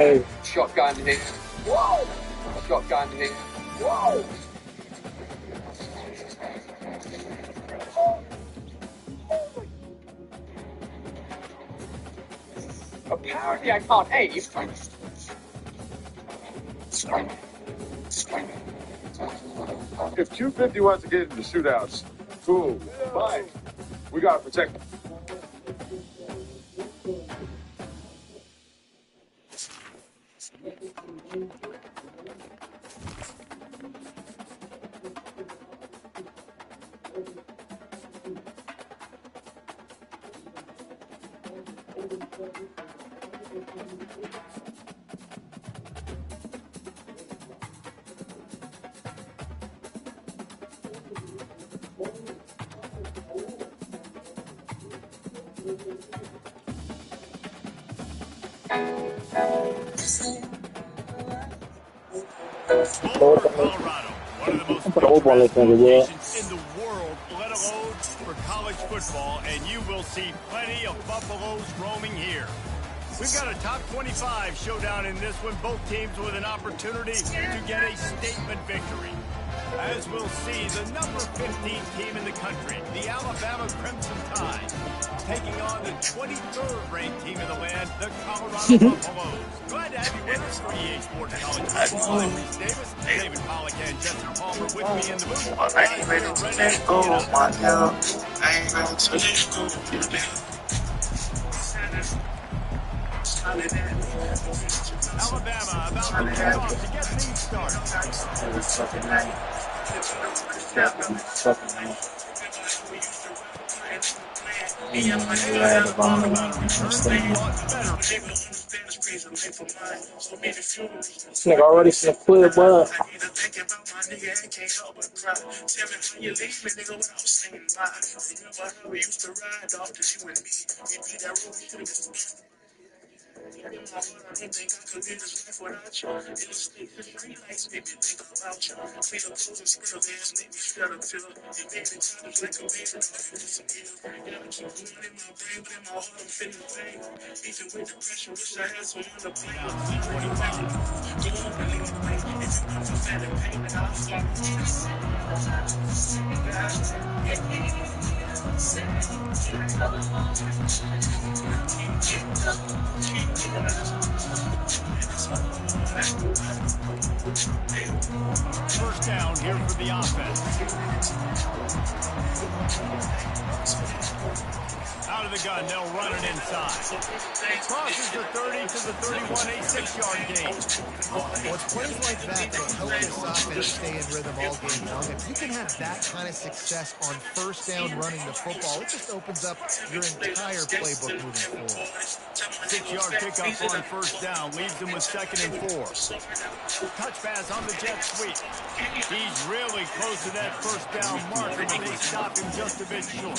Shotgun here. Whoa! Shotgun here. Whoa! Apparently I can't aim. If 250 wants to get into shootouts, cool. But we gotta protect them. Colorado, one of the most picturesque locations in the world, let alone for college football, and you will see plenty of Buffaloes roaming here. We've got a top 25 showdown in this one, both teams with an opportunity to get a statement victory. As we'll see, the number 15 team in the country, the Alabama Crimson Tide, taking on the 23rd ranked team in the land, the Colorado Buffaloes. Glad to have you with us for EA Sports College Football. I'm Reese Davis, David Pollack, and Justin Palmer with me in the booth. I ain't ready to let go of my love. I ain't ready to let go of your love. Alabama about to kick off to get things started. This nigga already finna quit, but I don't think I could live this life without you. Illustrate the street lights make me think about you. Clean up clothes and squirrel dance make me shut up till it makes me times like a baby. Yeah, I keep going in my brain, but in my heart I'm feeling pain. Beefing with depression, wish I had someone to blame. Go on, believe me. If you want to feel the pain, then I'll fall. First down here for the offense. Out of the gun, they'll run it inside. Crosses the 30 to the 31, a 6-yard gain. Well, it's plays like that that help this offense stay in rhythm all game long. If you can have that kind of success on first down running the football, it just opens up your entire playbook moving forward. 6-yard pickup on first down leaves them with 2nd and 4. Touch pass on the jet sweep. He's really close to that first down marker, but they stop him just a bit short.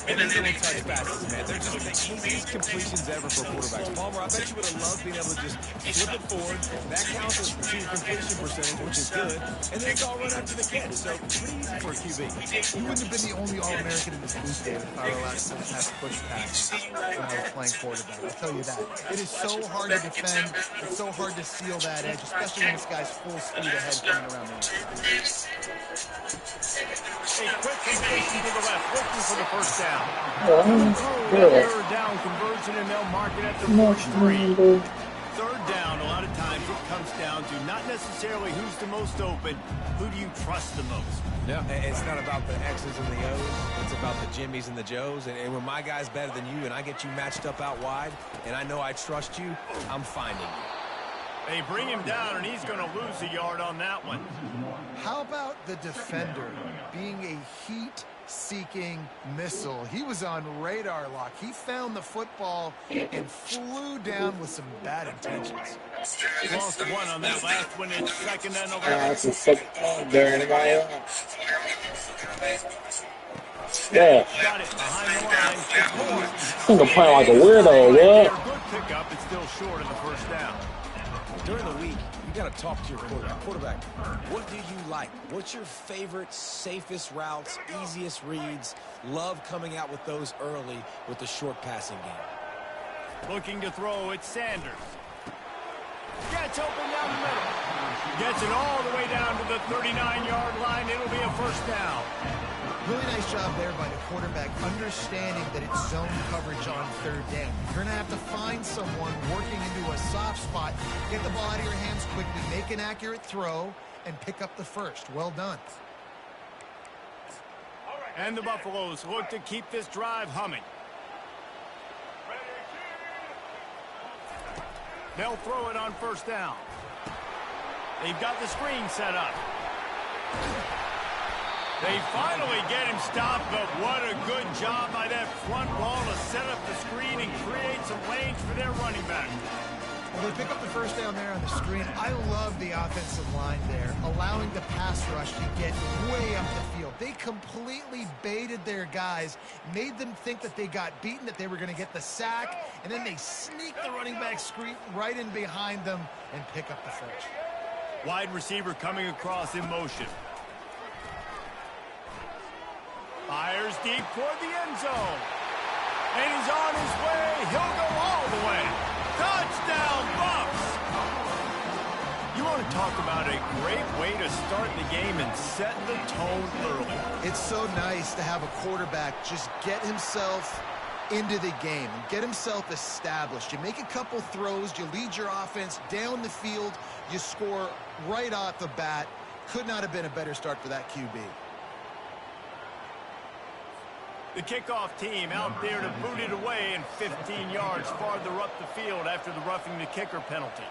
And then little touch passes, man. They're just the easiest completions ever for quarterbacks. Palmer, I bet you would have loved being able to just flip it forward. That counts as completion percentage, which is good. And then it's all run up to the catch. So pretty easy for a QB. You wouldn't have been the only All-American in this booth, David, if I were allowed to pass push pass when I was playing quarterback. I'll tell you that. It is so hard to defend. It's so hard to seal that edge, especially when this guy's full speed ahead coming around the line. A quick completion to the left, looking for the first down. Third down conversion, and they'll mark it at the 43. Third down, a lot of times it comes down to not necessarily who's the most open, who do you trust the most? No, it's not about the X's and the O's. It's about the Jimmys and the Joes. And when my guy's better than you and I get you matched up out wide, and I know I trust you, I'm finding you. They bring him down, and he's going to lose a yard on that one. How about the defender being a heat-seeking missile? He was on radar lock. He found the football and flew down with some bad intentions. Lost one on that last one. It's 2nd and 11. that's a second there. Anybody else? Yeah. Got it behind the line. I think I'm playing like a weirdo, yeah. Good pickup. It's still short of the first down. During the week, you got to talk to your quarterback. Quarterback, what do you like? What's your favorite, safest routes, easiest reads? Love coming out with those early with the short passing game. Looking to throw, it's Sanders. Gets it all the way down to the 39-yard line. It'll be a first down. Really nice job there by the quarterback, understanding that it's zone coverage on third down. You're going to have to find someone working into a soft spot, get the ball out of your hands quickly, make an accurate throw, and pick up the first. Well done. And the Buffaloes look to keep this drive humming. They'll throw it on first down. They've got the screen set up. They finally get him stopped, but what a good job by that front wall to set up the screen and create some lanes for their running back. Well, they pick up the first down there on the screen. I love the offensive line there, allowing the pass rush to get way up the field. They completely baited their guys, made them think that they got beaten, that they were going to get the sack, and then they sneak the running back screen right in behind them and pick up the first. Wide receiver coming across in motion. Fires deep toward the end zone. And he's on his way. He'll go all the way. Touchdown, Buffs! You want to talk about a great way to start the game and set the tone early. It's so nice to have a quarterback just get himself into the game and get himself established. You make a couple throws, you lead your offense down the field, you score right off the bat. Could not have been a better start for that QB. The kickoff team out there to boot it away and 15 yards farther up the field after the roughing the kicker penalty.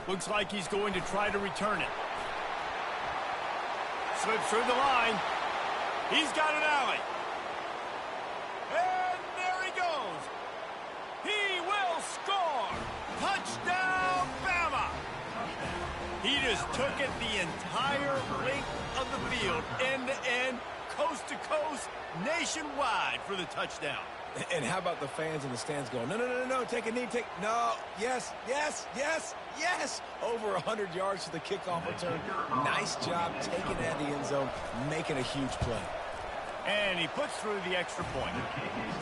Looks like he's going to try to return it. Slips through the line. He's got an alley. And there he goes. He will score. Touchdown, Bama. He just took it the entire length of the field, end to end, coast to coast, nationwide for the touchdown. And how about the fans in the stands going, no, take a knee, no, yes. Over 100 yards to the kickoff return. Nice job taking it out of the end zone, making a huge play. And he puts through the extra point.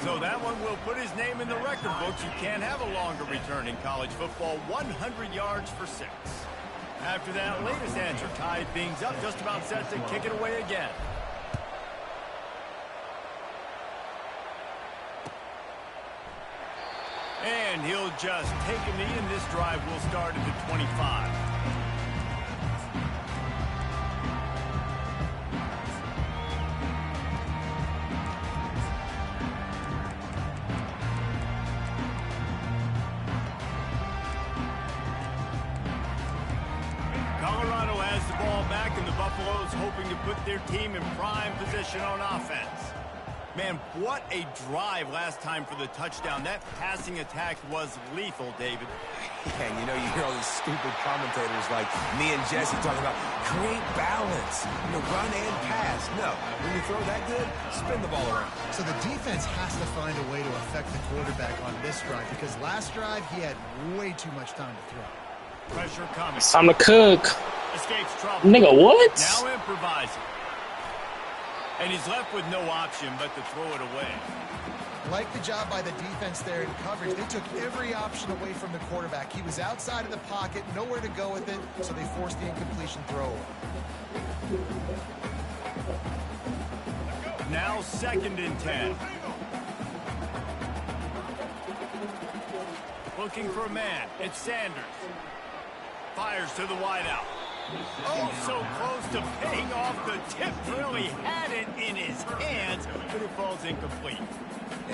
So that one will put his name in the record books. You can't have a longer return in college football, 100 yards for 6. After that latest answer tied things up, just about set to kick it away again. And he'll just take a knee, and this drive will start at the 25. Colorado has the ball back, and the Buffaloes hoping to put their team in prime position on offense. Man, what a drive last time for the touchdown. That passing attack was lethal, David. Yeah, and you hear all these stupid commentators like me and Jesse talking about create balance, run and pass. No, when you throw that good, spin the ball around. So the defense has to find a way to affect the quarterback on this drive because last drive he had way too much time to throw. Pressure coming. It's time to cook. Escapes trouble. Nigga, what? Now improvising. And he's left with no option but to throw it away. Like the job by the defense there in coverage. They took every option away from the quarterback. He was outside of the pocket, nowhere to go with it, so they forced the incompletion throw away. Now 2nd and 10. Looking for a man. It's Sanders. Fires to the wideout. Oh, so close to paying off the tip drill. He had it in his hands, but it falls incomplete.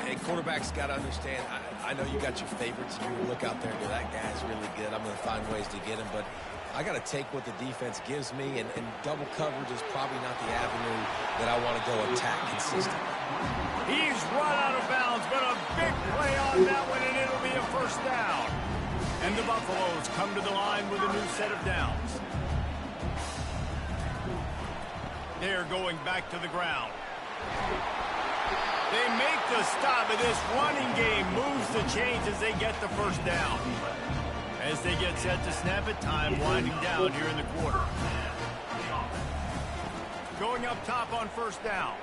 And quarterbacks got to understand, I know you got your favorites. You look out there and go, that guy's really good. I'm going to find ways to get him. But I got to take what the defense gives me, and double coverage is probably not the avenue that I want to go attack consistently. He's run out of bounds, but a big play on that one, and it'll be a first down. And the Buffaloes come to the line with a new set of downs. They're going back to the ground. They make the stop, and this running game moves the chains as they get the first down. As they get set to snap it, time winding down here in the quarter. Going up top on first down.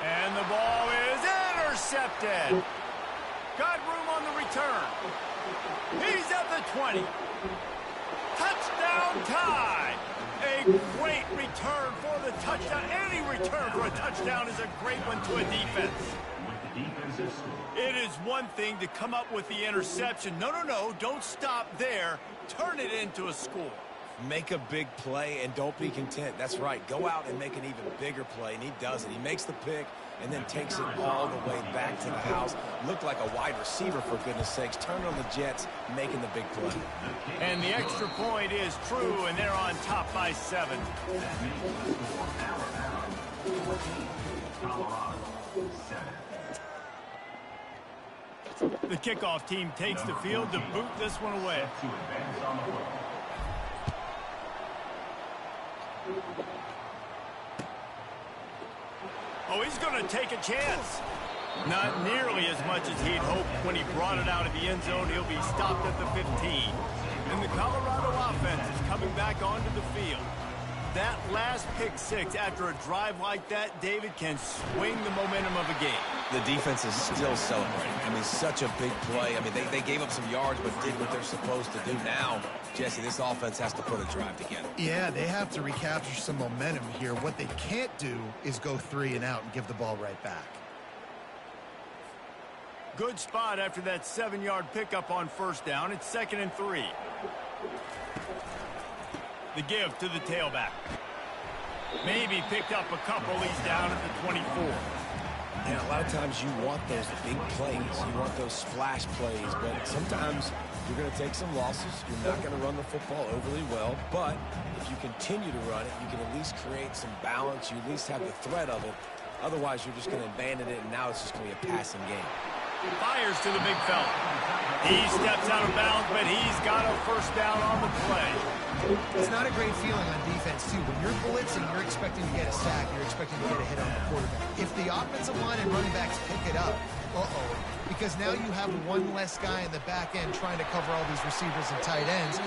And the ball is intercepted. Got room on the return. He's at the 20. Touchdown tie. A great return for the touchdown. Any return for a touchdown is a great one to a defense. It is one thing to come up with the interception. No, don't stop there. Turn it into a score. Make a big play and don't be content. That's right. Go out and make an even bigger play, and he does it. He makes the pick and then takes it all the way back to the house. Looked like a wide receiver, for goodness sakes. Turn on the Jets, making the big play. And the extra point is true, and they're on top by 7. The kickoff team takes the field to boot this one away. Oh, he's going to take a chance. Not nearly as much as he'd hoped when he brought it out of the end zone. He'll be stopped at the 15. And the Colorado offense is coming back onto the field. That last pick six after a drive like that, David, can swing the momentum of a game. The defense is still celebrating. I mean, such a big play. I mean, they gave up some yards but did what they're supposed to do. Now, Jesse, this offense has to put a drive together. Yeah, they have to recapture some momentum here. What they can't do is go 3 and out and give the ball right back. Good spot after that 7-yard pickup on first down. It's 2nd and 3. The give to the tailback. Maybe picked up a couple. He's down at the 24. Yeah, a lot of times you want those big plays. You want those splash plays. But sometimes you're going to take some losses. You're not going to run the football overly well. But if you continue to run it, you can at least create some balance. You at least have the threat of it. Otherwise, you're just going to abandon it, and now it's just going to be a passing game. Fires to the big fella. He steps out of bounds, but he's got a first down on the play. It's not a great feeling on defense, too. When you're blitzing, you're expecting to get a sack. You're expecting to get a hit on the quarterback. If the offensive line and running backs pick it up, because now you have one less guy in the back end trying to cover all these receivers and tight ends,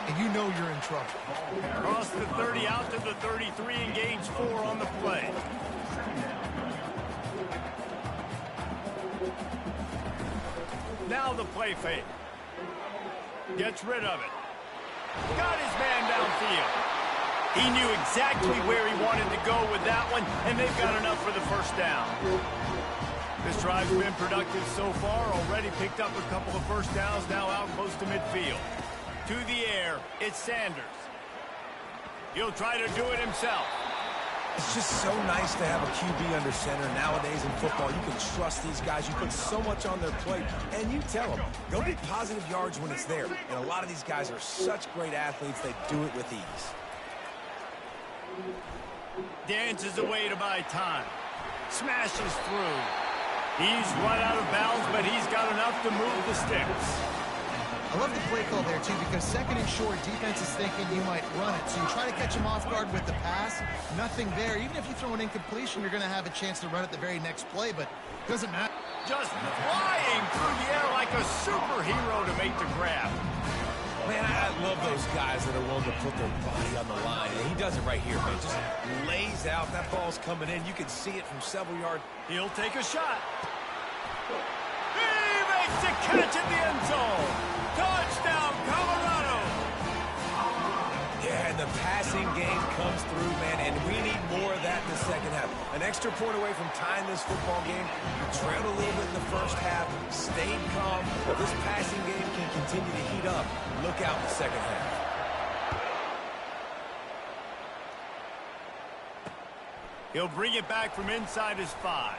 and you know you're in trouble. Across the 30 out to the 33 and gains 4 on the play. Now the play fake. Gets rid of it. Got his man downfield. He knew exactly where he wanted to go with that one, and they've got enough for the first down. This drive's been productive so far. Already picked up a couple of first downs, now out close to midfield. To the air, it's Sanders. He'll try to do it himself. It's just so nice to have a QB under center. Nowadays in football, you can trust these guys. You put so much on their plate, and you tell them, go get positive yards when it's there. And a lot of these guys are such great athletes, they do it with ease. Dances away to buy time. Smashes through. He's run out of bounds, but he's got enough to move the sticks. I love the play call there, too, because 2nd and short, defense is thinking you might run it. So you try to catch him off guard with the pass. Nothing there. Even if you throw an incompletion, you're going to have a chance to run it the very next play, but it doesn't matter. Just flying through the air like a superhero to make the grab. Man, I love those guys that are willing to put their body on the line. And he does it right here, man. Just lays out. That ball's coming in. You can see it from several yards. He'll take a shot. He makes a catch in the end zone. Touchdown, Colorado! Yeah, and the passing game comes through, man, and we need more of that in the second half. An extra point away from tying this football game. You trailed a little bit in the first half, stayed calm. This passing game can continue to heat up. Look out in the second half. He'll bring it back from inside his 5.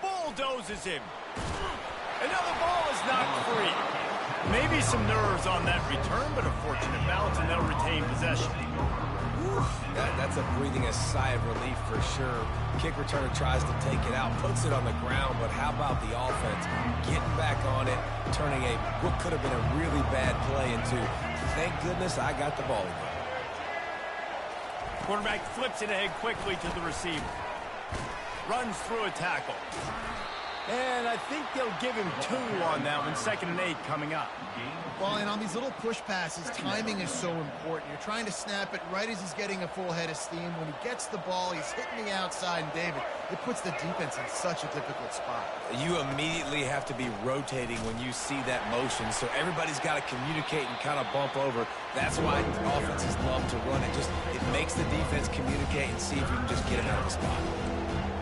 Bulldozes him. And now the ball is knocked free. Maybe some nerves on that return, but a fortunate bounce, and they'll retain possession. That's a breathing a sigh of relief for sure. Kick returner tries to take it out, puts it on the ground, but how about the offense getting back on it, turning what could have been a really bad play into, thank goodness I got the ball again. Quarterback flips it ahead quickly to the receiver. Runs through a tackle. And I think they'll give him 2 on that one. 2nd and 8 coming up. Well, and on these little push passes, timing is so important. You're trying to snap it right as he's getting a full head of steam. When he gets the ball, he's hitting the outside, and David, it puts the defense in such a difficult spot. You immediately have to be rotating when you see that motion, so everybody's got to communicate and kind of bump over. That's why offenses love to run it. It makes the defense communicate and see if you can just get him out of the spot.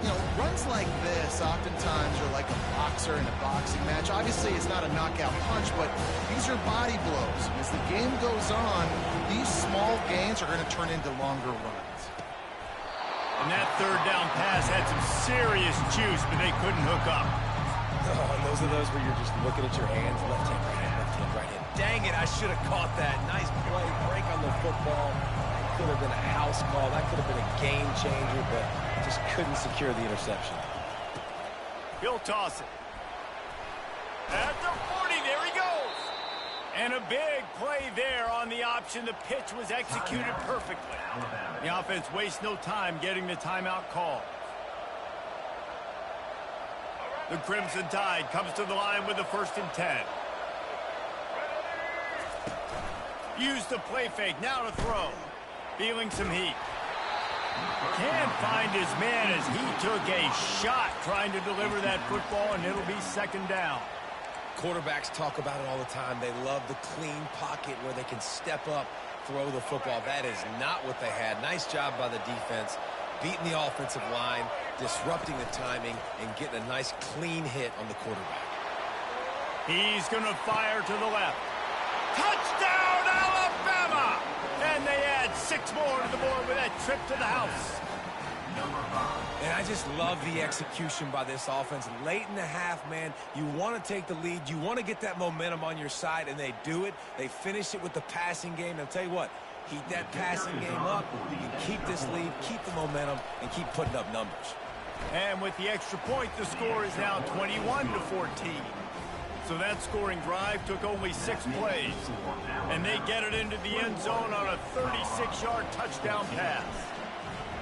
You know, runs like this oftentimes are like a boxer in a boxing match. Obviously, it's not a knockout punch, but these are body blows. As the game goes on, these small gains are going to turn into longer runs. And that 3rd down pass had some serious juice, but they couldn't hook up. Oh, and those are those where you're just looking at your hands, left hand, right hand, left hand, right hand. Dang it, I should have caught that. Nice play, break on the football. That could have been a house call. That could have been a game changer, but just couldn't secure the interception. He'll toss it. At the 40, there he goes. And a big play there on the option. The pitch was executed perfectly. The offense wastes no time getting the timeout call. The Crimson Tide comes to the line with the 1st and 10. Use the play fake, now to throw. Feeling some heat. Can't find his man as he took a shot trying to deliver that football, and it'll be 2nd down. Quarterbacks talk about it all the time. They love the clean pocket where they can step up, throw the football. That is not what they had. Nice job by the defense, beating the offensive line, disrupting the timing, and getting a nice clean hit on the quarterback. He's going to fire to the left. Touchdown, Alabama! And they add 6 more to the board with that trip to the house. And I just love the execution by this offense. Late in the half, man, you want to take the lead. You want to get that momentum on your side, and they do it. They finish it with the passing game. And I'll tell you what, keep that passing game up. You keep this lead, keep the momentum, and keep putting up numbers. And with the extra point, the score is now 21-14. So that scoring drive took only 6 plays. And they get it into the end zone on a 36-yard touchdown pass.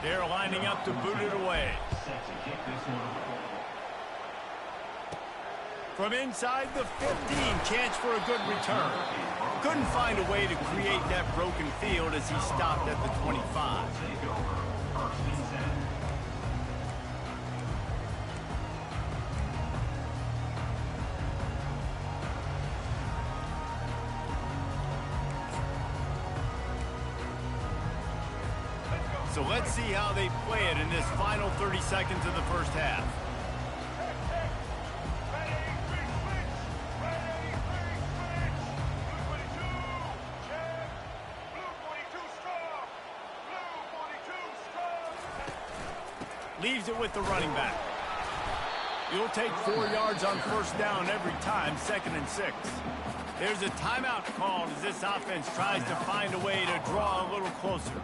They're lining up to boot it away. From inside the 15, chance for a good return. Couldn't find a way to create that broken field as he stopped at the 25. So let's see how they play it in this final 30 seconds of the first half. Leaves it with the running back. You'll take 4 yards on 1st down every time, 2nd and 6. There's a timeout called as this offense tries to find a way to draw a little closer.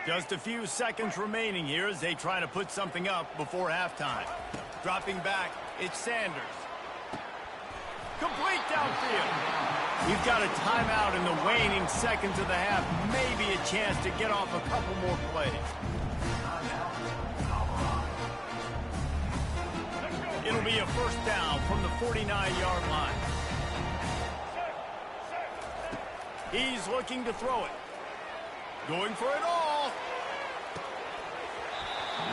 Just a few seconds remaining here as they try to put something up before halftime. Dropping back, it's Sanders. Complete downfield. We've got a timeout in the waning seconds of the half. Maybe a chance to get off a couple more plays. It'll be a 1st down from the 49-yard line. He's looking to throw it. Going for it all.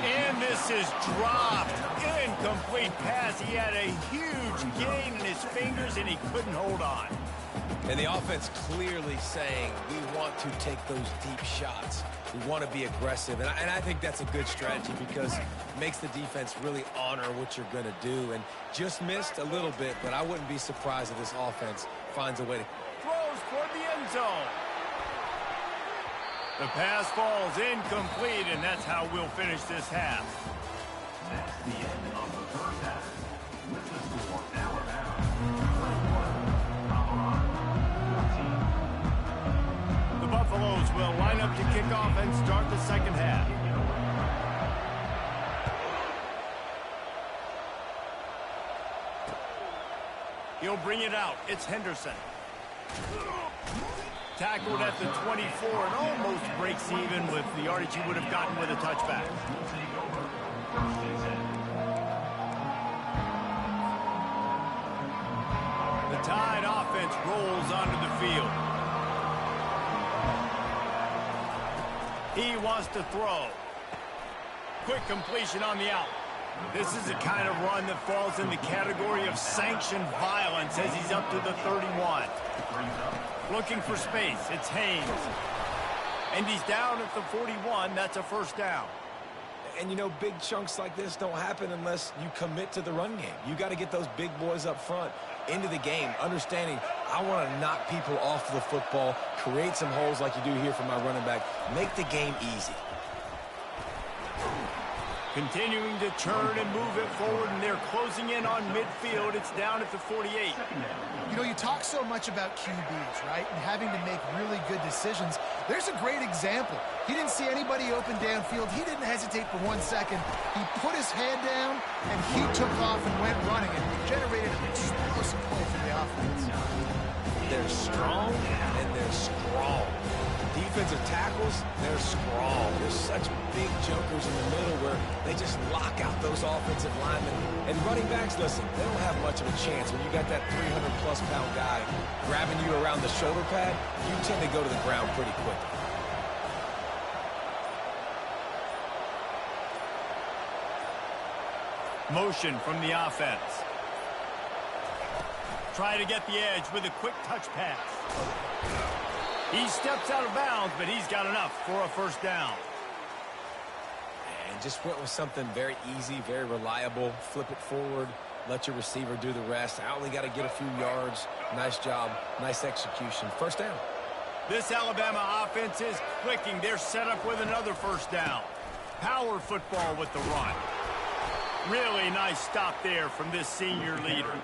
And this is dropped. Incomplete pass. He had a huge gain in his fingers, and he couldn't hold on. And the offense clearly saying, we want to take those deep shots. We want to be aggressive. And I think that's a good strategy because it makes the defense really honor what you're going to do. And just missed a little bit, but I wouldn't be surprised if this offense finds a way to... Throws toward the end zone. The pass falls incomplete, and that's how we'll finish this half. That's the end of the first half. With the score, Alabama 21, Colorado 14. The Buffaloes will line up to kick off and start the 2nd half. He'll bring it out. It's Henderson. Tackled at the 24 and almost breaks even with the yardage he would have gotten with a touchback. The Tide offense rolls onto the field. He wants to throw. Quick completion on the out. This is the kind of run that falls in the category of sanctioned violence as he's up to the 31. Looking for space. It's Haynes. And he's down at the 41. That's a first down. And, you know, big chunks like this don't happen unless you commit to the run game. You got to get those big boys up front into the game, understanding I want to knock people off the football, create some holes like you do here for my running back, make the game easy. Continuing to turn and move it forward, and they're closing in on midfield. It's down at the 48. You know, you talk so much about QBs, right, and having to make really good decisions. There's a great example. He didn't see anybody open downfield. He didn't hesitate for 1 second. He put his head down, and he took off and went running and generated an explosive play for the offense. They're strong, and they're strong. Defensive tackles, they're strong. There's such big jokers in the middle where they just lock out those offensive linemen. And running backs, listen, they don't have much of a chance. When you got that 300-plus pound guy grabbing you around the shoulder pad, you tend to go to the ground pretty quickly. Motion from the offense. Try to get the edge with a quick touch pass. He steps out of bounds, but he's got enough for a first down. And just went with something very easy, very reliable. Flip it forward, let your receiver do the rest. I only got to get a few yards. Nice job, nice execution. First down. This Alabama offense is clicking. They're set up with another first down. Power football with the run. Really nice stop there from this senior leader.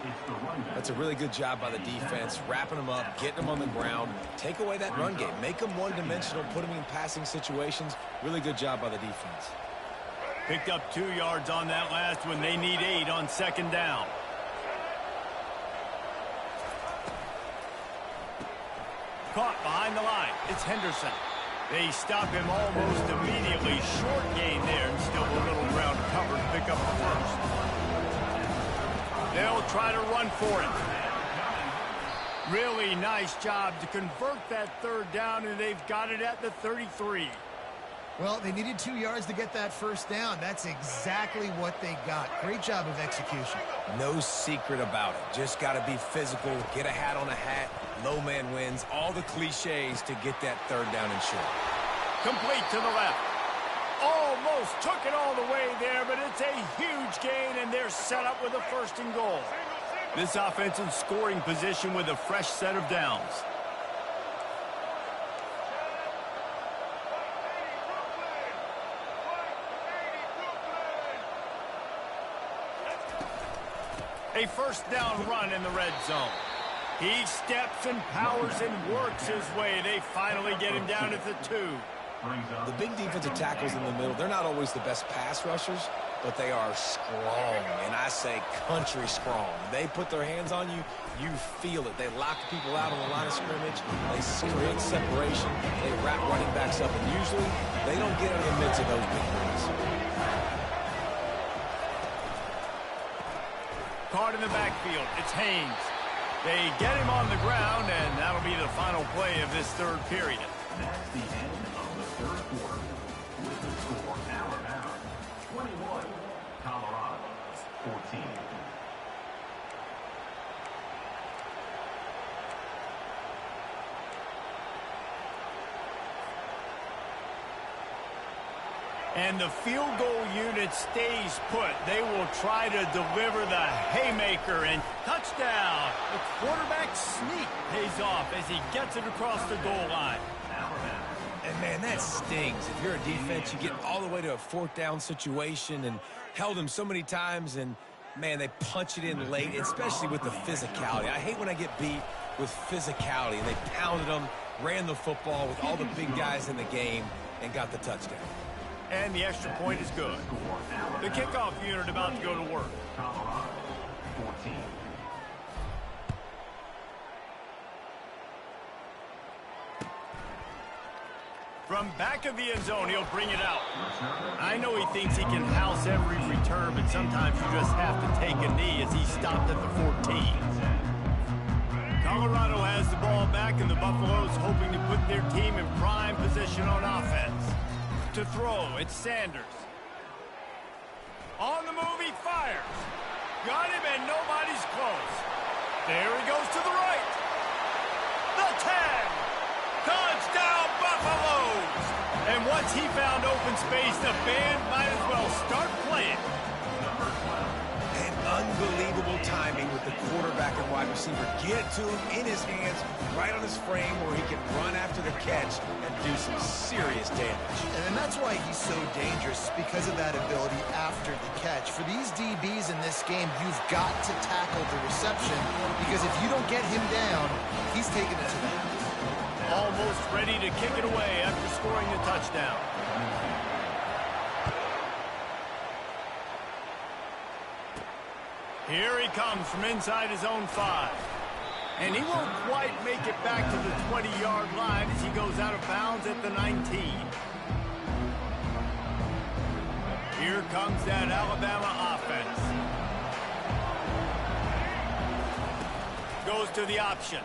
That's a really good job by the defense, wrapping them up, getting them on the ground. Take away that run game. Make them one-dimensional, put them in passing situations. Really good job by the defense. Picked up 2 yards on that last one. They need 8 on second down. Caught behind the line. It's Henderson. They stop him almost immediately. Short gain there, and still a little ground covered to pick up the first. They'll try to run for it. Really nice job to convert that third down, and they've got it at the 33. Well, they needed 2 yards to get that first down. That's exactly what they got. Great job of execution. No secret about it. Just got to be physical, get a hat on a hat, low man wins, all the cliches to get that third down and short. Complete to the left. Almost took it all the way there, but it's a huge gain, and they're set up with a first and goal. This offense in scoring position with a fresh set of downs. A first down run in the red zone. He steps and powers and works his way. They finally get him down at the 2. The big defensive tackles in the middle, they're not always the best pass rushers, but they are strong, and I say country strong. They put their hands on you, you feel it. They lock people out on the line of scrimmage. They create separation. They wrap running backs up, and usually they don't get in the midst of those big plays. Caught in the backfield. It's Haynes. They get him on the ground, and that'll be the final play of this third period. That's the end of the third quarter. With the score, Alabama 21, Colorado 14. And the field goal unit stays put. They will try to deliver the haymaker, and touchdown. The quarterback sneak pays off as he gets it across the goal line. And, man, that stings. If you're a defense, you get all the way to a fourth down situation and held them so many times, and, man, they punch it in late, especially with the physicality. I hate when I get beat with physicality. They pounded them, ran the football with all the big guys in the game, and got the touchdown. And the extra point is good. The kickoff unit about to go to work. Colorado 14. From back of the end zone, he'll bring it out. I know he thinks he can house every return, but sometimes you just have to take a knee as he stopped at the 14. Colorado has the ball back, and the Buffaloes hoping to put their team in prime position on offense. To throw, it's Sanders. On the move, he fires. Got him, and nobody's close. There he goes to the right. The 10. Touchdown, Buffaloes! And once he found open space, the band might as well start playing. And unbelievable timing with the quarterback and wide receiver. Get it to him in his hands, right on his frame where he can run after the catch and do some serious damage. And that's why he's so dangerous, because of that ability after the catch. For these DBs in this game, you've got to tackle the reception, because if you don't get him down, he's taking it to them. Almost ready to kick it away after scoring the touchdown. Here he comes from inside his own 5. And he won't quite make it back to the 20-yard line as he goes out of bounds at the 19. Here comes that Alabama offense. Goes to the option.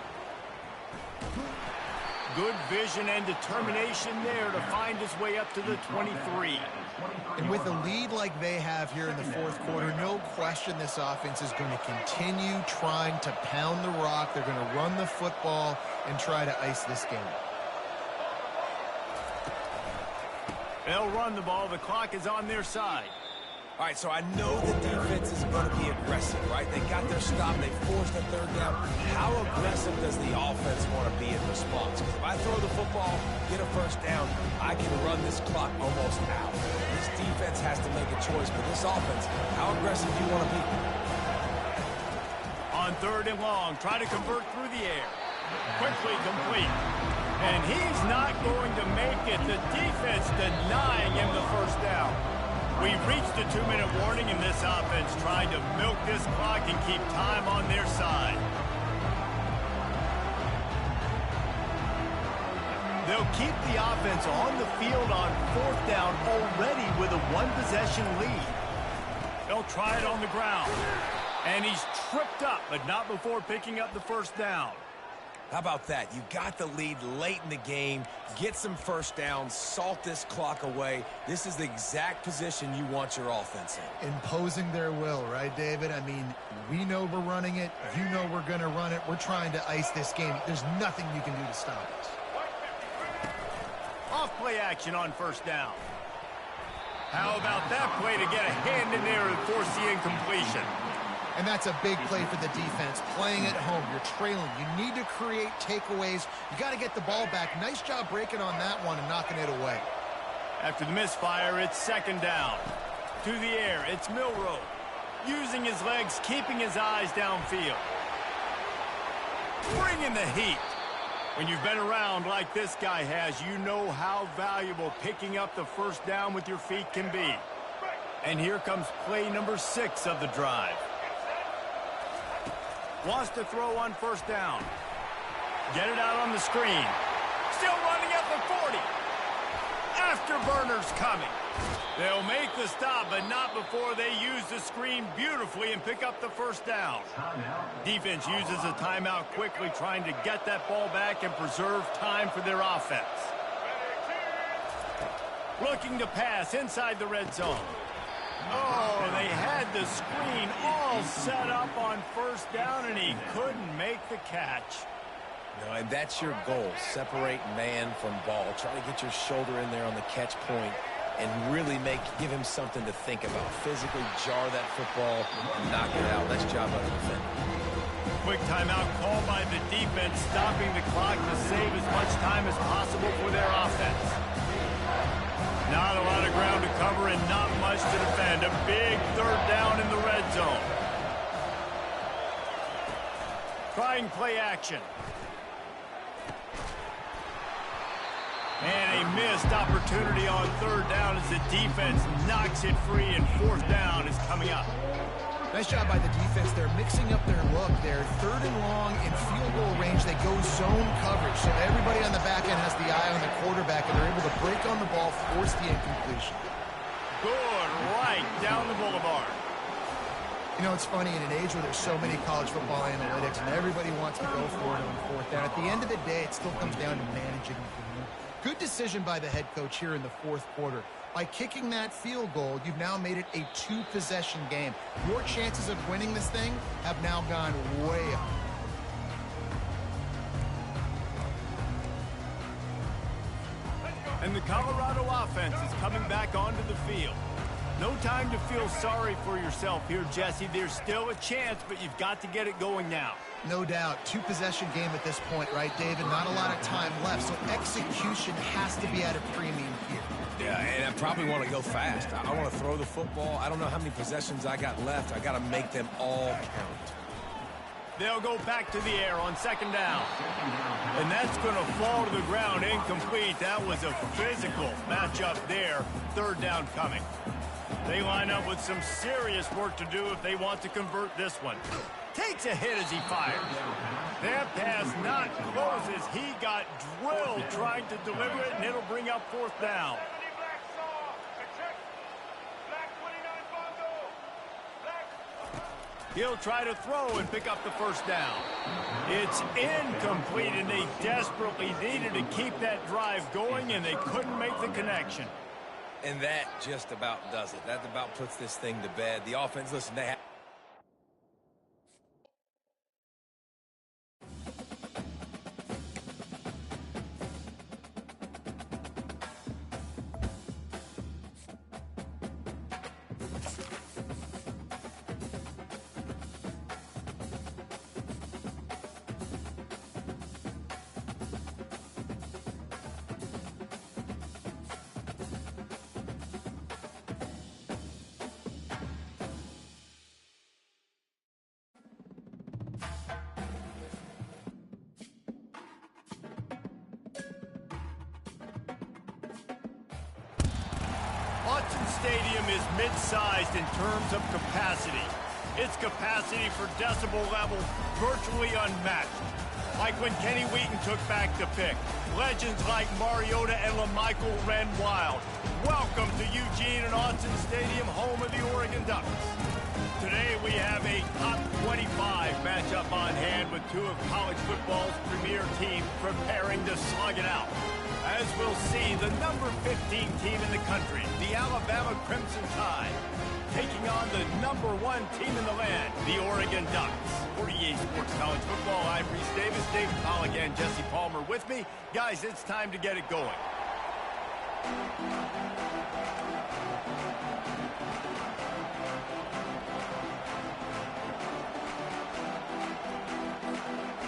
Good vision and determination there to find his way up to the 23. And with a lead like they have here in the fourth quarter, no question this offense is going to continue trying to pound the rock. They're going to run the football and try to ice this game. They'll run the ball. The clock is on their side. All right, so I know the defense is going to be aggressive, right? They got their stop. They forced a third down. How aggressive does the offense want to be in response? Because if I throw the football, get a first down, I can run this clock almost out. This defense has to make a choice, but this offense, how aggressive do you want to be? On 3rd and long, try to convert through the air. Quickly complete. And he's not going to make it. The defense denying him the first down. We've reached the 2-minute warning, and this offense trying to milk this clock and keep time on their side. They'll keep the offense on the field on 4th down already with a 1-possession lead. They'll try it on the ground. And he's tripped up, but not before picking up the first down. How about that? You got the lead late in the game. Get some first downs. Salt this clock away. This is the exact position you want your offense in. Imposing their will, right, David? I mean, we know we're running it. You know we're going to run it. We're trying to ice this game. There's nothing you can do to stop us. Off-play action on first down. How about that play to get a hand in there and force the incompletion? And that's a big play for the defense. Playing at home, you're trailing. You need to create takeaways. You got to get the ball back. Nice job breaking on that one and knocking it away. After the misfire, it's 2nd down. To the air, it's Milroe. Using his legs, keeping his eyes downfield. Bringing the heat. When you've been around like this guy has, you know how valuable picking up the first down with your feet can be. And here comes play number 6 of the drive. Wants to throw on first down. Get it out on the screen. Still running at the 40. Afterburners coming. They'll make the stop, but not before they use the screen beautifully and pick up the first down. Defense uses a timeout quickly, trying to get that ball back and preserve time for their offense. Looking to pass inside the red zone. Oh, they had the screen all set up on first down, and he couldn't make the catch. No, and that's your goal. Separate man from ball. Try to get your shoulder in there on the catch point and really give him something to think about. Physically jar that football and knock it out. Nice job by the defender. Quick timeout called by the defense, stopping the clock to save as much time as possible for their offense. Not a lot of ground to cover and not much to defend. A big 3rd down in the red zone. Trying play action. And a missed opportunity on 3rd down as the defense knocks it free, and 4th down is coming up. Nice job by the defense. They're mixing up their look there. 3rd and long in field goal range, they go zone coverage. So everybody on the back end has the eye on the quarterback, and they're able to break on the ball, force the incompletion. Good, right down the boulevard. You know, it's funny, in an age where there's so many college football analytics and everybody wants to go for it on fourth down, at the end of the day, it still comes down to managing the game. Good decision by the head coach here in the fourth quarter. By kicking that field goal, you've now made it a two-possession game. Your chances of winning this thing have now gone way up. And the Colorado offense is coming back onto the field. No time to feel sorry for yourself here, Jesse. There's still a chance, but you've got to get it going now. No doubt. Two-possession game at this point, right, David? Not a lot of time left, so execution has to be at a premium here. Yeah, and I probably want to go fast. I want to throw the football. I don't know how many possessions I got left. I got to make them all count. They'll go back to the air on second down. And that's going to fall to the ground incomplete. That was a physical matchup there. Third down coming. They line up with some serious work to do if they want to convert this one. Takes a hit as he fires. That pass not close as he got drilled trying to deliver it, and it'll bring up fourth down. He'll try to throw and pick up the first down. It's incomplete, and they desperately needed to keep that drive going, and they couldn't make the connection. And that just about does it. That about puts this thing to bed. The offense, listen, they have... Stadium is mid-sized in terms of capacity. Its capacity for decibel level virtually unmatched. Like when Kenny Wheaton took back the pick. Legends like Mariota and LaMichael ran wild. Welcome to Eugene and Autzen Stadium, home of the Oregon Ducks. Today we have a top 25 matchup on hand with two of college football's premier teams preparing to slug it out. As we'll see, the number 15 team in the country, the Alabama Crimson Tide, taking on the number 1 team in the land, the Oregon Ducks. For EA Sports College Football, I'm Reese Davis, David Pollack, and Jesse Palmer with me. Guys, it's time to get it going.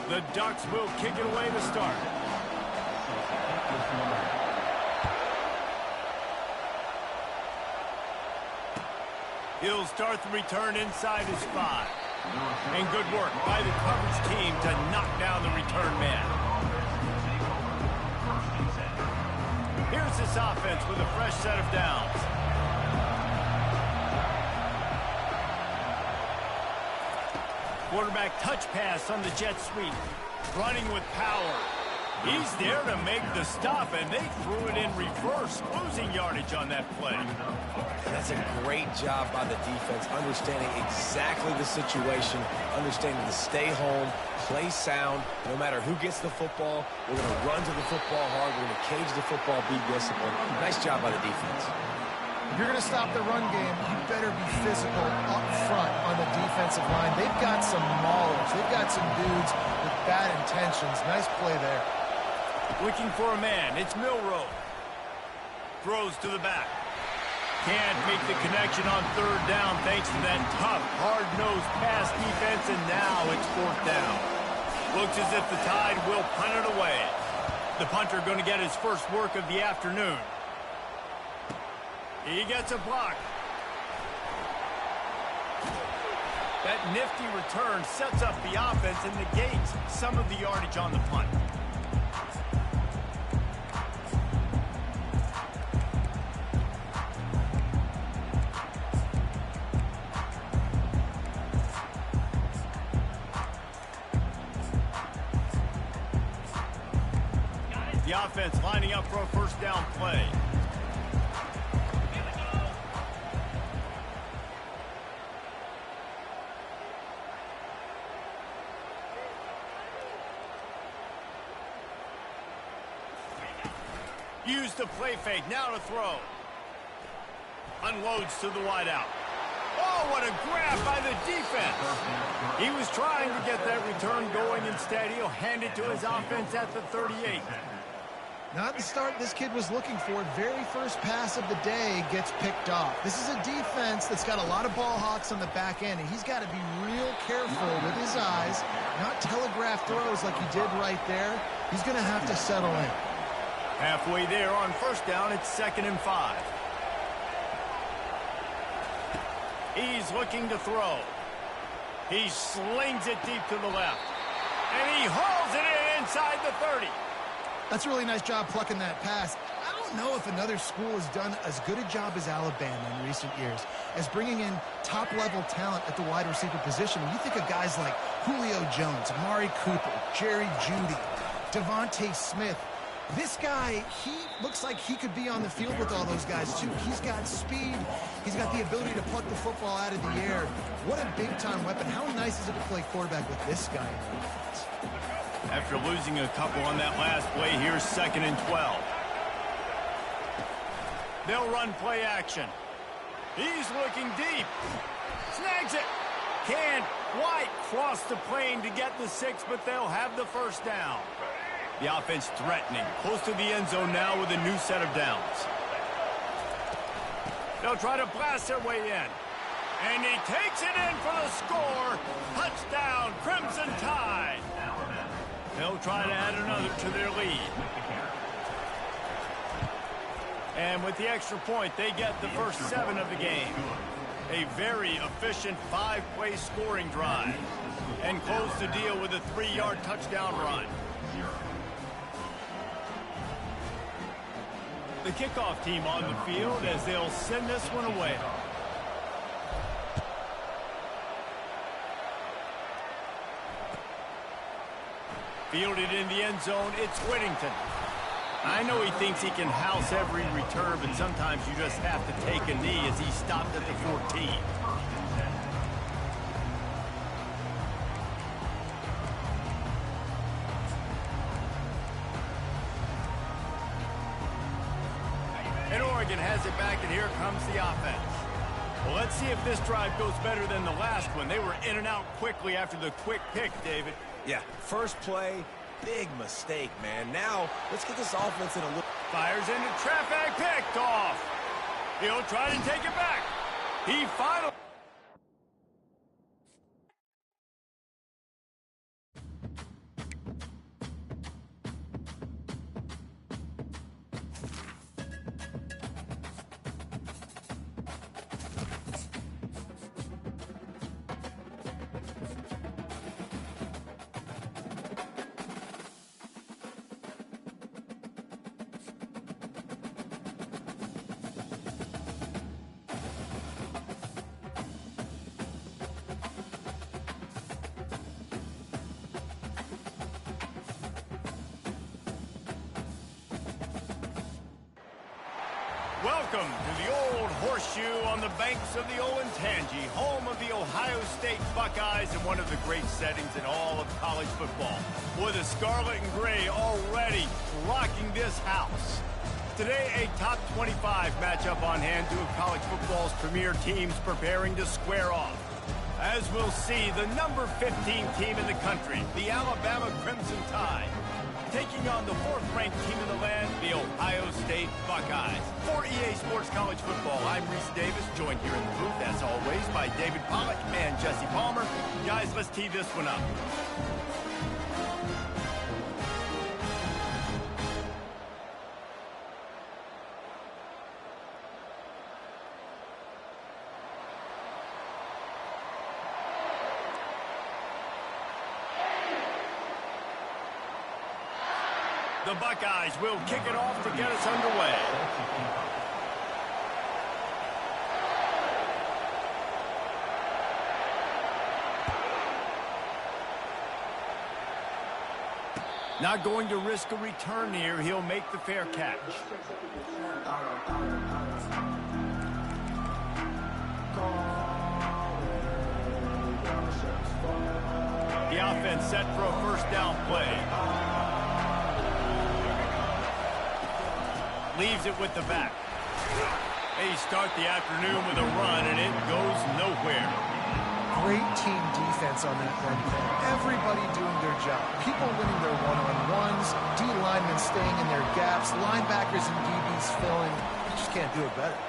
The Ducks will kick it away to start. He'll start the return inside his 5. And good work by the coverage team to knock down the return man. Here's this offense with a fresh set of downs. Quarterback touch pass on the jet sweep. Running with power. He's there to make the stop, and they threw it in reverse, losing yardage on that play. That's a great job by the defense, understanding exactly the situation, understanding to stay home, play sound. No matter who gets the football, we're going to run to the football hard. We're going to cage the football, be disciplined. Nice job by the defense. If you're going to stop the run game, you better be physical up front on the defensive line. They've got some maulers. They've got some dudes with bad intentions. Nice play there. Looking for a man. It's Milroe. Throws to the back. Can't make the connection on third down thanks to that tough, hard-nosed pass defense, and now it's fourth down. Looks as if the Tide will punt it away. The punter going to get his first work of the afternoon. He gets a block. That nifty return sets up the offense and negates some of the yardage on the punt. The offense lining up for a first down play. Use the play fake, now to throw. Unloads to the wideout. Oh, what a grab by the defense. He was trying to get that return going. Instead, he'll hand it to his offense at the 38. Not the start this kid was looking for. Very first pass of the day gets picked off. This is a defense that's got a lot of ball hawks on the back end, and he's got to be real careful with his eyes, not telegraph throws like he did right there. He's going to have to settle in. Halfway there on first down, it's 2nd and 5. He's looking to throw. He slings it deep to the left. And he hauls it in inside the 30. That's a really nice job plucking that pass. I don't know if another school has done as good a job as Alabama in recent years as bringing in top-level talent at the wide receiver position. When you think of guys like Julio Jones, Amari Cooper, Jerry Jeudy, Devontae Smith, this guy, he looks like he could be on the field with all those guys, too. He's got speed. He's got the ability to pluck the football out of the air. What a big-time weapon. How nice is it to play quarterback with this guy in the offense? After losing a couple on that last play, here's 2nd and 12. They'll run play action. He's looking deep. Snags it. Can't quite cross the plane to get the 6, but they'll have the first down. The offense threatening, close to the end zone now with a new set of downs. They'll try to blast their way in. And he takes it in for the score. Touchdown, Crimson Tide. They'll try to add another to their lead. And with the extra point, they get the first 7 of the game. A very efficient 5-play scoring drive. And close the deal with a 3-yard touchdown run. The kickoff team on the field as they'll send this one away. Fielded in the end zone, it's Whittington. I know he thinks he can house every return, but sometimes you just have to take a knee as he stopped at the 14. And Oregon has it back, and here comes the offense. Well, let's see if this drive goes better than the last one. They were in and out quickly after the quick pick, David. Yeah, first play, big mistake, man. Now, let's get this offense in a little... Fires into traffic, picked off. He'll try to take it back. He finally... Welcome to the old horseshoe on the banks of the Ncaa, home of the Ohio State Buckeyes and one of the great settings in all of college football. With the scarlet and gray already rocking this house. Today, a top 25 matchup on hand, two of college football's premier teams preparing to square off. As we'll see, the number 15 team in the country, the Alabama Crimson Tide, taking on the 4th-ranked team in the land, the Ohio State Buckeyes. For EA Sports College Football, I'm Reese Davis, joined here in the booth, as always, by David Pollack and Jesse Palmer. Guys, let's tee this one up. The Buckeyes will kick it off to get us underway. Not going to risk a return here. He'll make the fair catch. The offense set for a first down play. Leaves it with the back. They start the afternoon with a run, and it goes nowhere. Great team defense on that run play. Everybody doing their job. People winning their one-on-ones, D linemen staying in their gaps, linebackers and DBs filling. You just can't do it better.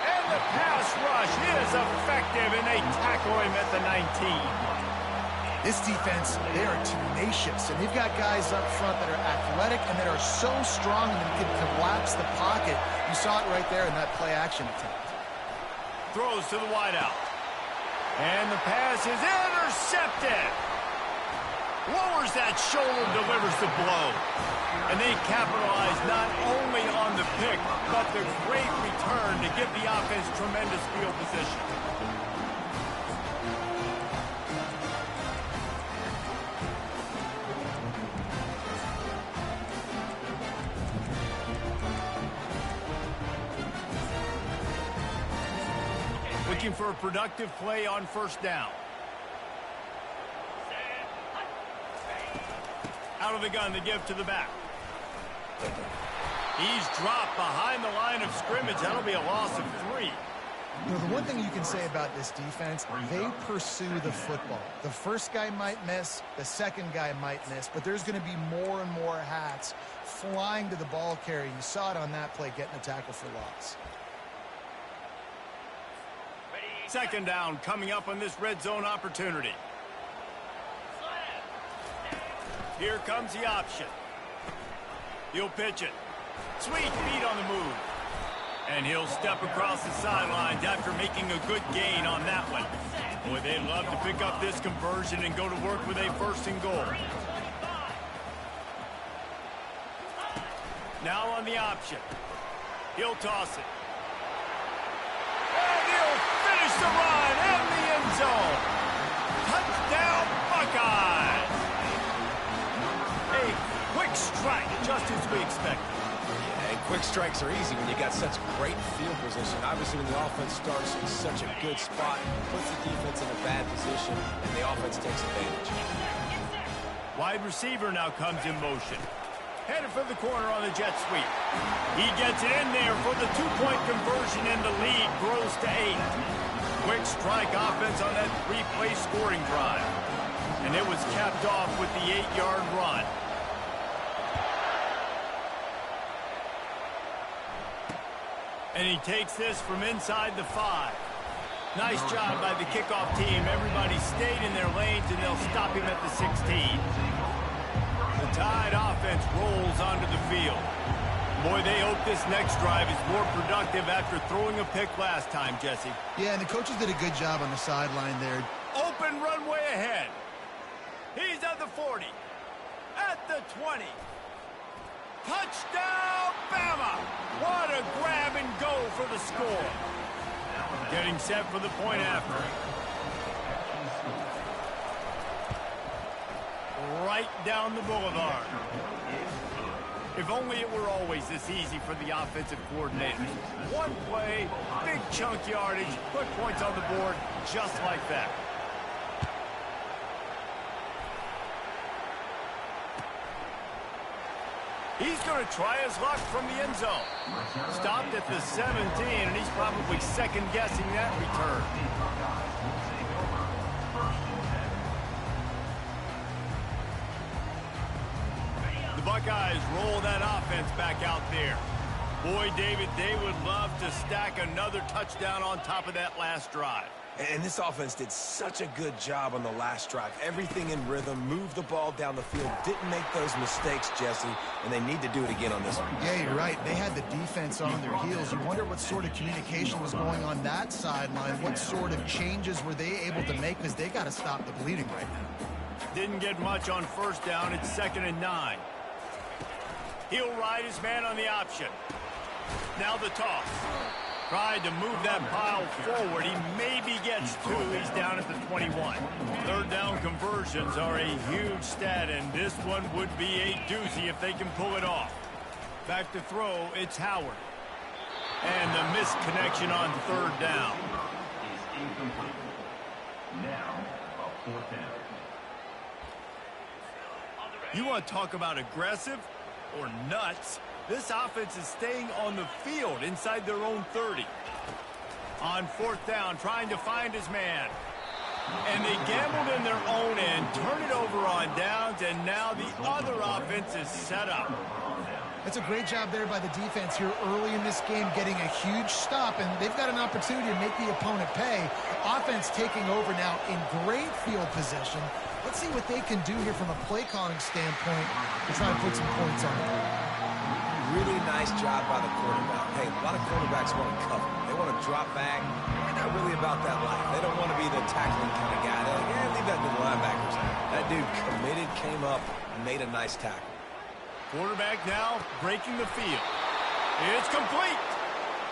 And the pass rush is effective, and they tackle him at the 19. This defense, they are tenacious, and they've got guys up front that are athletic and that are so strong and can collapse the pocket. You saw it right there in that play-action attempt. Throws to the wideout. And the pass is intercepted. Lowers that shoulder, delivers the blow. And they capitalize not only on the pick, but the great return to give the offense tremendous field position. Looking for a productive play on first down. Out of the gun to give to the back. He's dropped behind the line of scrimmage. That'll be a loss of 3. You know, the one thing you can say about this defense, they pursue the football. The first guy might miss, the second guy might miss, but there's going to be more and more hats flying to the ball carrier. You saw it on that play, getting a tackle for loss. Second down coming up on this red zone opportunity. Here comes the option. He'll pitch it. Sweet feet on the move. And he'll step across the sidelines after making a good gain on that one. Boy, they'd love to pick up this conversion and go to work with a first and goal. Now on the option. He'll toss it. And he'll finish the run in the end zone. Touchdown, Buckeyes. A quick strike, just as we expected. Yeah, and quick strikes are easy when you got such great field position. Obviously, when the offense starts in such a good spot, puts the defense in a bad position, and the offense takes advantage. Wide receiver now comes in motion. Headed for the corner on the jet sweep. He gets it in there for the two-point conversion, and the lead grows to 8. Quick strike offense on that 3-play scoring drive. And it was capped off with the 8-yard run. And he takes this from inside the 5. Nice job by the kickoff team. Everybody stayed in their lanes, and they'll stop him at the 16. The Tide offense rolls onto the field. Boy, they hope this next drive is more productive after throwing a pick last time, Jesse. Yeah, and the coaches did a good job on the sideline there. Open runway ahead. He's at the 40. At the 20. Touchdown, Bama! What a grab and go for the score. Getting set for the point after. Right down the boulevard. If only it were always this easy for the offensive coordinators. One play, big chunk yardage, put points on the board just like that. He's going to try his luck from the end zone. Stopped at the 17, and he's probably second-guessing that return. The Buckeyes roll that offense back out there. Boy, David, they would love to stack another touchdown on top of that last drive. And this offense did such a good job on the last drive. Everything in rhythm, moved the ball down the field, didn't make those mistakes, Jesse, and they need to do it again on this one. Yeah, you're right. They had the defense on their heels. You wonder what sort of communication was going on that sideline. What sort of changes were they able to make, because they got to stop the bleeding right now. Didn't get much on first down. It's 2nd and 9. He'll ride his man on the option. Now the toss. Tried to move that pile forward. He maybe gets two. He's down at the 21. Third down conversions are a huge stat, and this one would be a doozy if they can pull it off. Back to throw, it's Howard. And the missed connection on third down. Is incomplete. Now, a 4th down. You want to talk about aggressive or nuts? This offense is staying on the field inside their own 30. On 4th down, trying to find his man. And they gambled in their own end, turn it over on downs, and now the other offense is set up. That's a great job there by the defense here early in this game, getting a huge stop, and they've got an opportunity to make the opponent pay. Offense taking over now in great field possession. Let's see what they can do here from a play calling standpoint to try and put some points on it. Really nice job by the quarterback. Hey, a lot of quarterbacks want to cover. They want to drop back. They're not really about that life. They don't want to be the tackling kind of guy. They're like, yeah, leave that to the linebackers. That dude committed, came up, made a nice tackle. Quarterback now breaking the field. It's complete.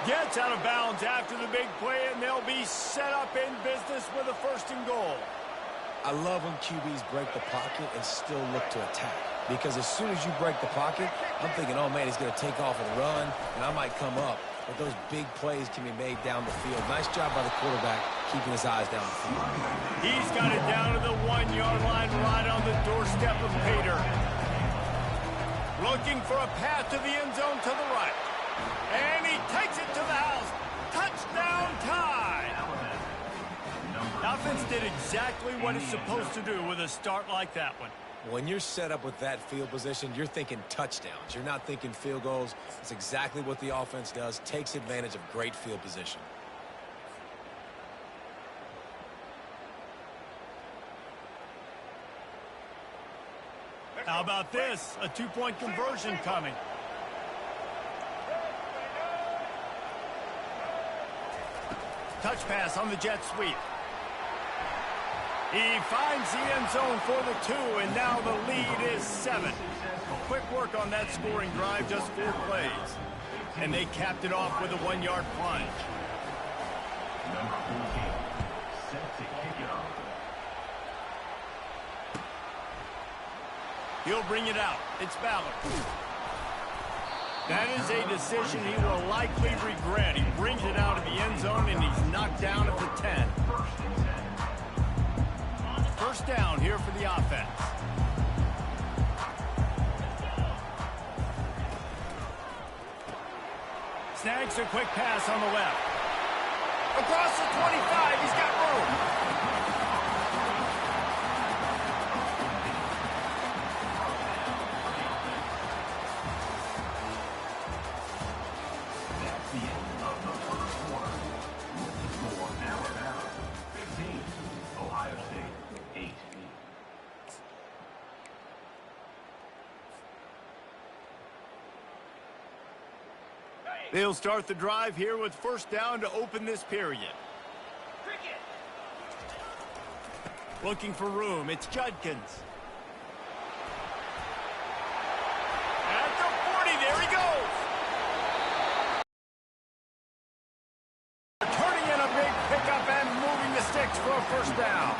Gets out of bounds after the big play, and they'll be set up in business with a 1st and goal. I love when QBs break the pocket and still look to attack. Because as soon as you break the pocket, I'm thinking, oh, man, he's going to take off and run, and I might come up. But those big plays can be made down the field. Nice job by the quarterback keeping his eyes down the field. He's got it down to the 1-yard line right on the doorstep of Pater. Looking for a path to the end zone to the right. And he takes it to the house. Touchdown tie. The offense did exactly what it's supposed to do with a start like that one. When you're set up with that field position, you're thinking touchdowns. You're not thinking field goals. It's exactly what the offense does. Takes advantage of great field position. How about this? A 2-point conversion coming. Touch pass on the jet sweep. He finds the end zone for the 2, and now the lead is 7. Quick work on that scoring drive, just 4 plays. And they capped it off with a 1-yard plunge. Number 14, set to kick it off. He'll bring it out. It's Ballard. That is a decision he will likely regret. He brings it out of the end zone, and he's knocked down at the 10. 1st down here for the offense. Snags a quick pass on the left. Across the 25, he's got room. That's the end of the 1st quarter. With the score now about 15. Ohio State, 8. They'll start the drive here with 1st down to open this period. Looking for room. It's Judkins. At the 40, there he goes. Turning in a big pickup and moving the sticks for a 1st down.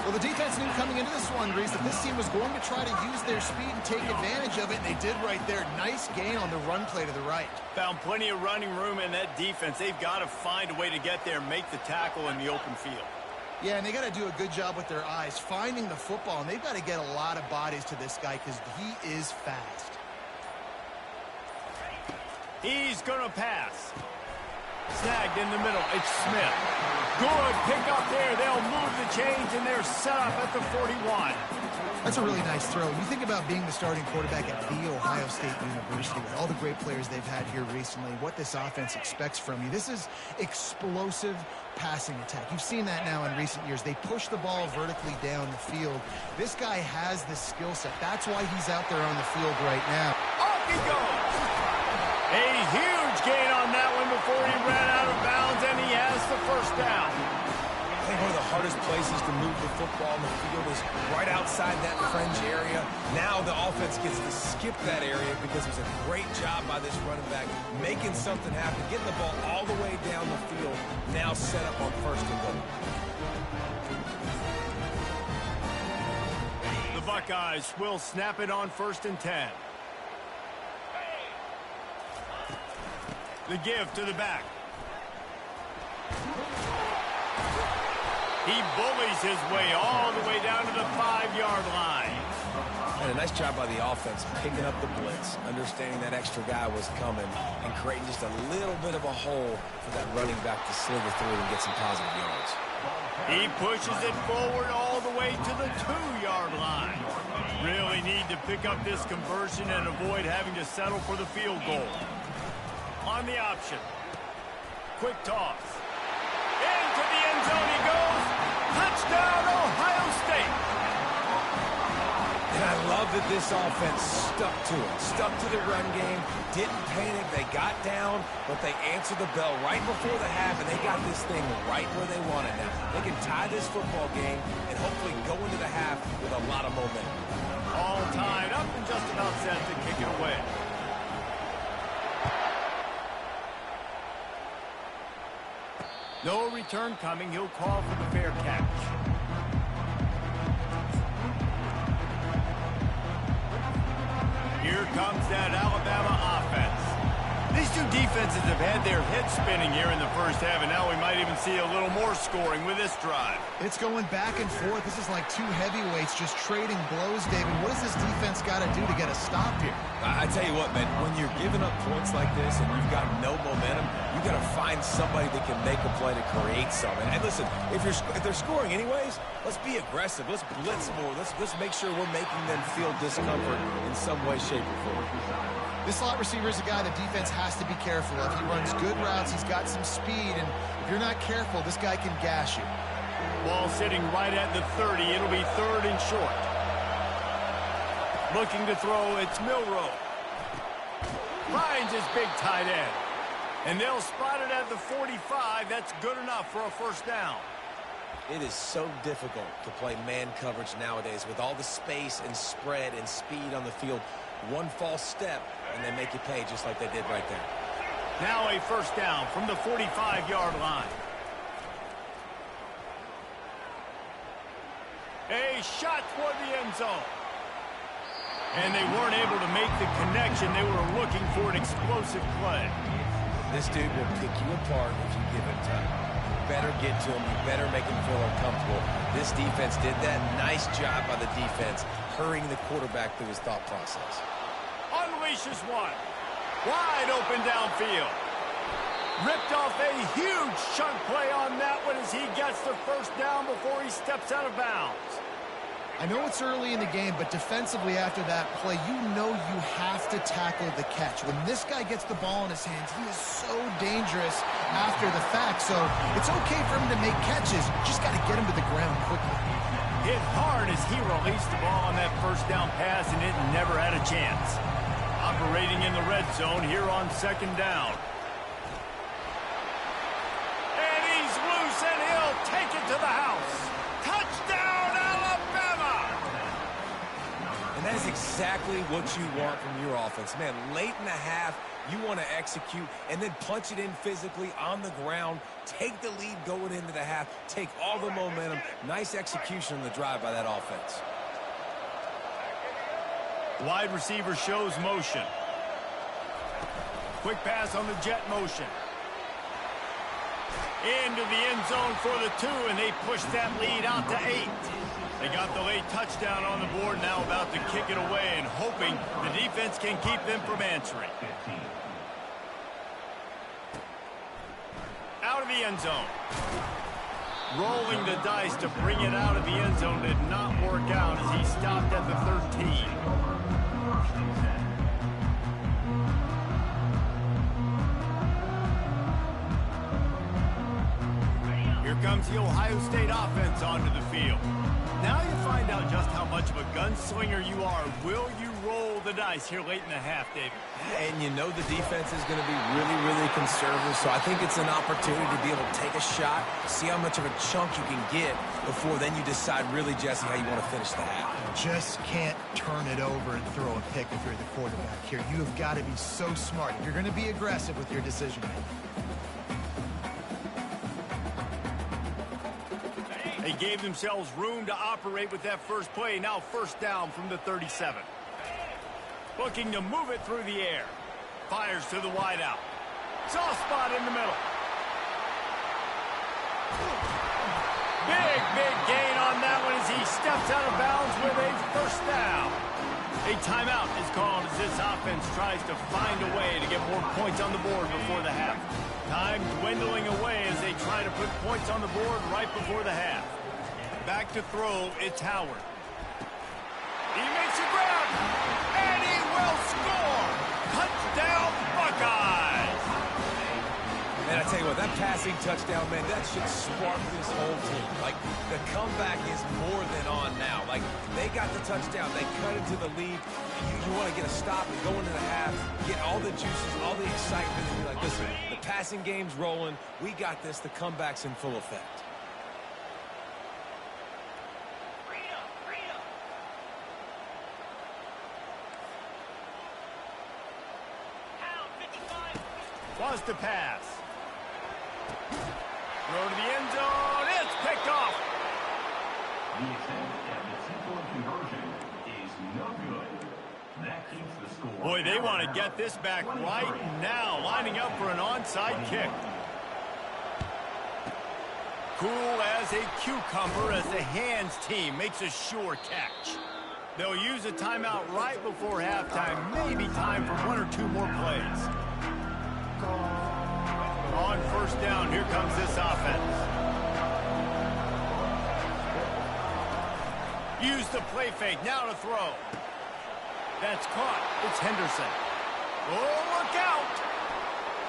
Well, the defense knew coming into this one, Reese, that this team was going to try to use their speed and take advantage of it, and they did right there. Nice gain on the run play to the right. Found plenty of running room in that defense. They've got to find a way to get there and make the tackle in the open field. Yeah, and they got to do a good job with their eyes, finding the football, and they've got to get a lot of bodies to this guy because he is fast. He's going to pass. Snagged in the middle. It's Smith. Good pick up there. They'll move the chains, and they're set up at the 41. That's a really nice throw. You think about being the starting quarterback at The Ohio State University with all the great players they've had here recently, what this offense expects from you. This is explosive passing attack. You've seen that now in recent years. They push the ball vertically down the field. This guy has the skill set. That's why he's out there on the field right now. Off he goes. A huge gain on that one before he ran out of bounds, and he has the 1st down. think one of the hardest places to move the football on the field is right outside that fringe area. Now the offense gets to skip that area because it was a great job by this running back making something happen, getting the ball all the way down the field, now set up on 1st and goal. The Buckeyes will snap it on 1st and 10. The give to the back. He bullies his way all the way down to the 5-yard line. And a nice job by the offense picking up the blitz, understanding that extra guy was coming, and creating just a little bit of a hole for that running back to slither through and get some positive yards. He pushes it forward all the way to the 2-yard line. Really need to pick up this conversion and avoid having to settle for the field goal. On the option. Quick toss. Into the end zone he goes. Touchdown, Ohio State. And I love that this offense stuck to it. Stuck to the run game. Didn't panic. They got down, but they answered the bell right before the half, and they got this thing right where they want it now. They can tie this football game and hopefully go into the half with a lot of momentum. All tied up and just about set to kick it away. No return coming. He'll call for the fair catch. Here comes that Alabama offense. These two defenses have had their heads spinning here in the first half, and now we might even see a little more scoring with this drive. It's going back and forth. This is like two heavyweights just trading blows, David. What does this defense got to do to get a stop here? I tell you what, man, when you're giving up points like this and you've got no momentum, you got to find somebody that can make a play to create something. And listen, if they're scoring anyways, let's be aggressive. Let's blitz more. Let's make sure we're making them feel discomfort in some way, shape, or form. This slot receiver is a guy the defense has to be careful of. He runs good routes. He's got some speed, and if you're not careful, this guy can gash you. Ball sitting right at the 30. It'll be 3rd and short. Looking to throw, it's Milroe. Finds his big tight end. And they'll spot it at the 45. That's good enough for a 1st down. It is so difficult to play man coverage nowadays with all the space and spread and speed on the field. One false step, and they make you pay just like they did right there. Now a 1st down from the 45-yard line. A shot toward the end zone. And they weren't able to make the connection. They were looking for an explosive play. This dude will pick you apart if you give him time. You better get to him. You better make him feel uncomfortable. This defense did that. Nice job by the defense, hurrying the quarterback through his thought process. Unleashes one. Wide open downfield. Ripped off a huge chunk play on that one as he gets the 1st down before he steps out of bounds. I know it's early in the game, but defensively after that play, you know you have to tackle the catch. When this guy gets the ball in his hands, he is so dangerous after the fact. So it's okay for him to make catches. Just got to get him to the ground quickly. Hit hard as he released the ball on that 1st down pass, and it never had a chance. Operating in the red zone here on 2nd down. And he's loose, and he'll take it to the house. Touchdown, Alabama! And that is exactly what you want from your offense. Man, late in the half, you want to execute and then punch it in physically on the ground, take the lead going into the half, take all the momentum. Nice execution on the drive by that offense. Wide receiver shows motion. Quick pass on the jet motion. Into the end zone for the 2, and they push that lead out to 8. They got the late touchdown on the board, now about to kick it away and hoping the defense can keep them from answering. Out of the end zone. Rolling the dice to bring it out of the end zone did not work out as he stopped at the 13. Here comes the Ohio State offense onto the field. Now you find out just how much of a gunslinger you are. Will you roll the dice here late in the half, David. And you know the defense is going to be really, really conservative, so I think it's an opportunity to be able to take a shot, see how much of a chunk you can get before then you decide really, Jesse, how you want to finish the half. Just can't turn it over and throw a pick if you're the quarterback here. You have got to be so smart. You're going to be aggressive with your decision making. They gave themselves room to operate with that first play. Now first down from the 37. Looking to move it through the air. Fires to the wideout. Soft spot in the middle. Big gain on that one as he steps out of bounds with a first down. A timeout is called as this offense tries to find a way to get more points on the board before the half. Time dwindling away as they try to put points on the board right before the half. Back to throw, it's Howard. He makes a grab, and he will score! Touchdown, Buckeyes! And I tell you what, that passing touchdown, man, that should spark this whole team. Like, the comeback is more than on now. Like, they got the touchdown. They cut into the lead. You want to get a stop and go into the half, get all the juices, all the excitement, and be like, listen, the passing game's rolling. We got this. The comeback's in full effect. Wants to pass. Throw to the end zone. It's picked off. The attempt at the two-point conversion is no good. That keeps the score. Boy, they want to get this back right now, lining up for an onside kick. Cool as a cucumber as the hands team makes a sure catch. They'll use a timeout right before halftime, maybe time for one or two more plays. On first down, here comes this offense. Use the play fake, now to throw. That's caught, it's Henderson. Oh, look out!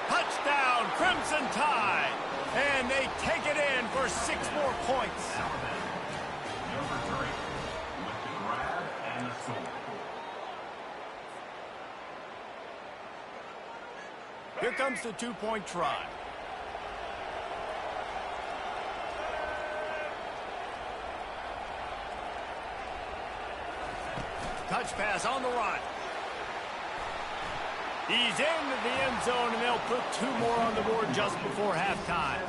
Touchdown, Crimson Tide! And they take it in for 6 more points. Number 3 with the grab and the score. Here comes the 2-point try. Touch pass on the run. He's into the end zone, and they'll put 2 more on the board just before halftime.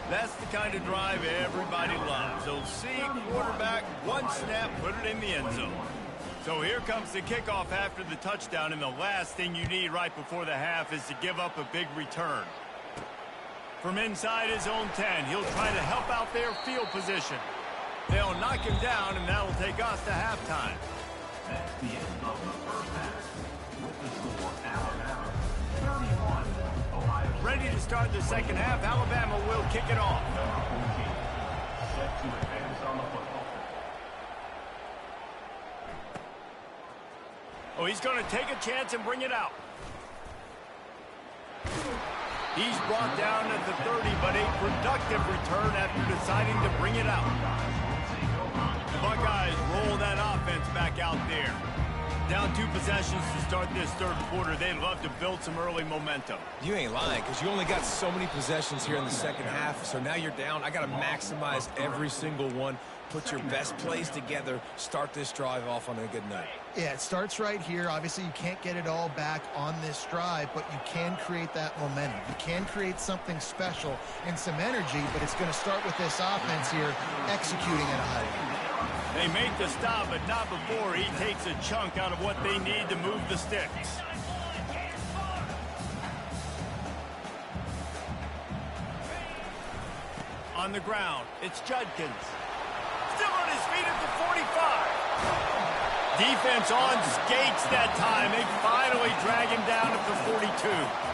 That's the kind of drive everybody loves. They'll see quarterback, one snap, put it in the end zone. So here comes the kickoff after the touchdown, and the last thing you need right before the half is to give up a big return. From inside his own 10, he'll try to help out their field position. They'll knock him down, and that'll take us to halftime. That's the end of the first half. With the score, Alabama 31, Ohio State. Ready to start the second half, Alabama will kick it off. Number 14, set to advance on the football. Oh, he's going to take a chance and bring it out. He's brought down at the 30, but a productive return after deciding to bring it out. The Buckeyes roll that offense back out there. Down 2 possessions to start this third quarter. They'd love to build some early momentum. You ain't lying, because you only got so many possessions here in the second half, so now you're down. I got to maximize every single one, put your best plays together, start this drive off on a good note. Yeah, it starts right here. Obviously, you can't get it all back on this drive, but you can create that momentum. You can create something special and some energy, but it's going to start with this offense here executing at a high level. They make the stop, but not before he takes a chunk out of what they need to move the sticks. On the ground, it's Judkins. Still on his feet at the 45. Defense on skates that time. They finally drag him down at the 42.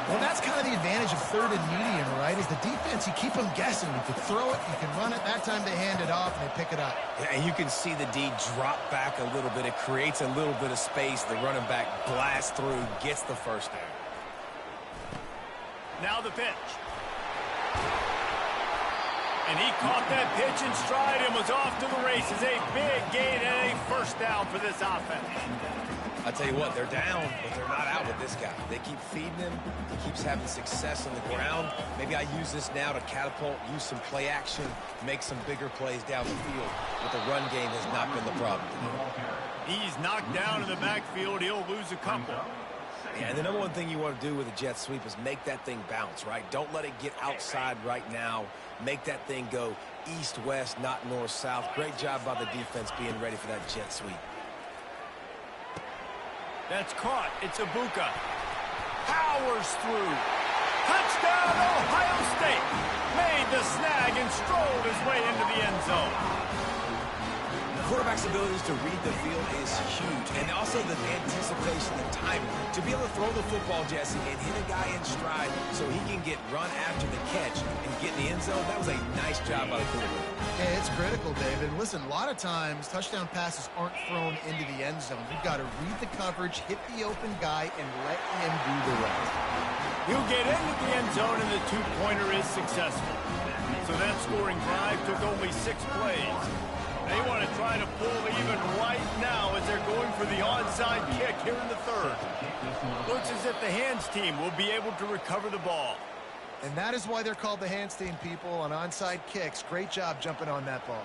Well, that's kind of the advantage of third and medium, right? Is the defense, you keep them guessing. You can throw it, you can run it. That time they hand it off, and they pick it up. Yeah, and you can see the D drop back a little bit. It creates a little bit of space. The running back blasts through, gets the first down. Now the pitch. And he caught that pitch in stride and was off to the races. A big gain and a first touchdown for this offense. I tell you what, they're down, but they're not out with this guy. They keep feeding him. He keeps having success on the ground. Maybe I use this now to catapult, use some play action, make some bigger plays down the field. But the run game has not been the problem today. He's knocked down in the backfield. He'll lose a couple. Yeah, and the number one thing you want to do with a jet sweep is make that thing bounce, right? Don't let it get outside right now. Make that thing go east-west, not north-south. Great job by the defense being ready for that jet sweep. That's caught. It's Ibuka. Powers through. Touchdown, Ohio State. Made the snag and strolled his way into the end zone. The quarterback's abilities to read the field is huge, and also the anticipation and timing. To be able to throw the football, Jesse, and hit a guy in stride so he can get run after the catch and get in the end zone, that was a nice job by the quarterback. Yeah, it's critical, David. Listen, a lot of times touchdown passes aren't thrown into the end zone. You've got to read the coverage, hit the open guy, and let him do the rest. He'll get into the end zone, and the two-pointer is successful. So that scoring drive took only 6 plays. They want to try to pull even right now as they're going for the onside kick here in the third. Looks as if the hands team will be able to recover the ball. And that is why they're called the hands team, people, on onside kicks. Great job jumping on that ball.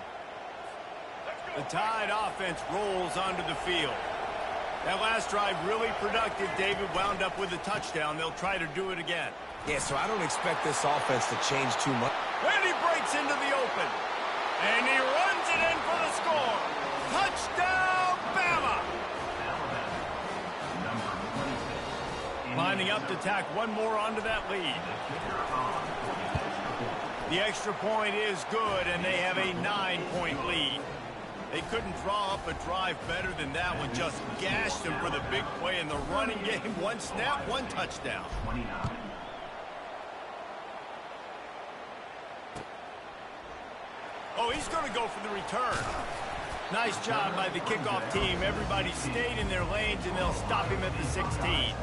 The Tide offense rolls onto the field. That last drive really productive. David wound up with a touchdown. They'll try to do it again. Yeah, so I don't expect this offense to change too much. And he breaks into the open. And he runs it in for the score. Touchdown, Bama! Lining up to tack one more onto that lead. The extra point is good, and they have a 9-point lead. They couldn't draw up a drive better than that one. Just gashed them for the big play in the running game. One snap, one touchdown. Oh, he's going to go for the return. Nice job by the kickoff team. Everybody stayed in their lanes, and they'll stop him at the 16.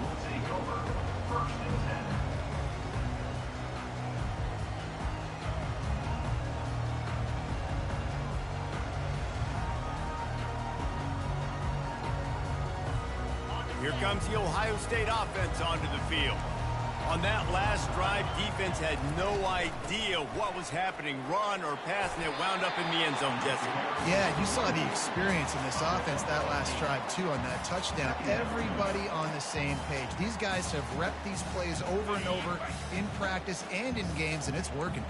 Here comes the Ohio State offense onto the field. On that last drive, defense had no idea what was happening, run or pass, and it wound up in the end zone, Jesse. Yeah, you saw the experience in this offense that last drive, too, on that touchdown. Everybody on the same page. These guys have repped these plays over and over in practice and in games, and it's working.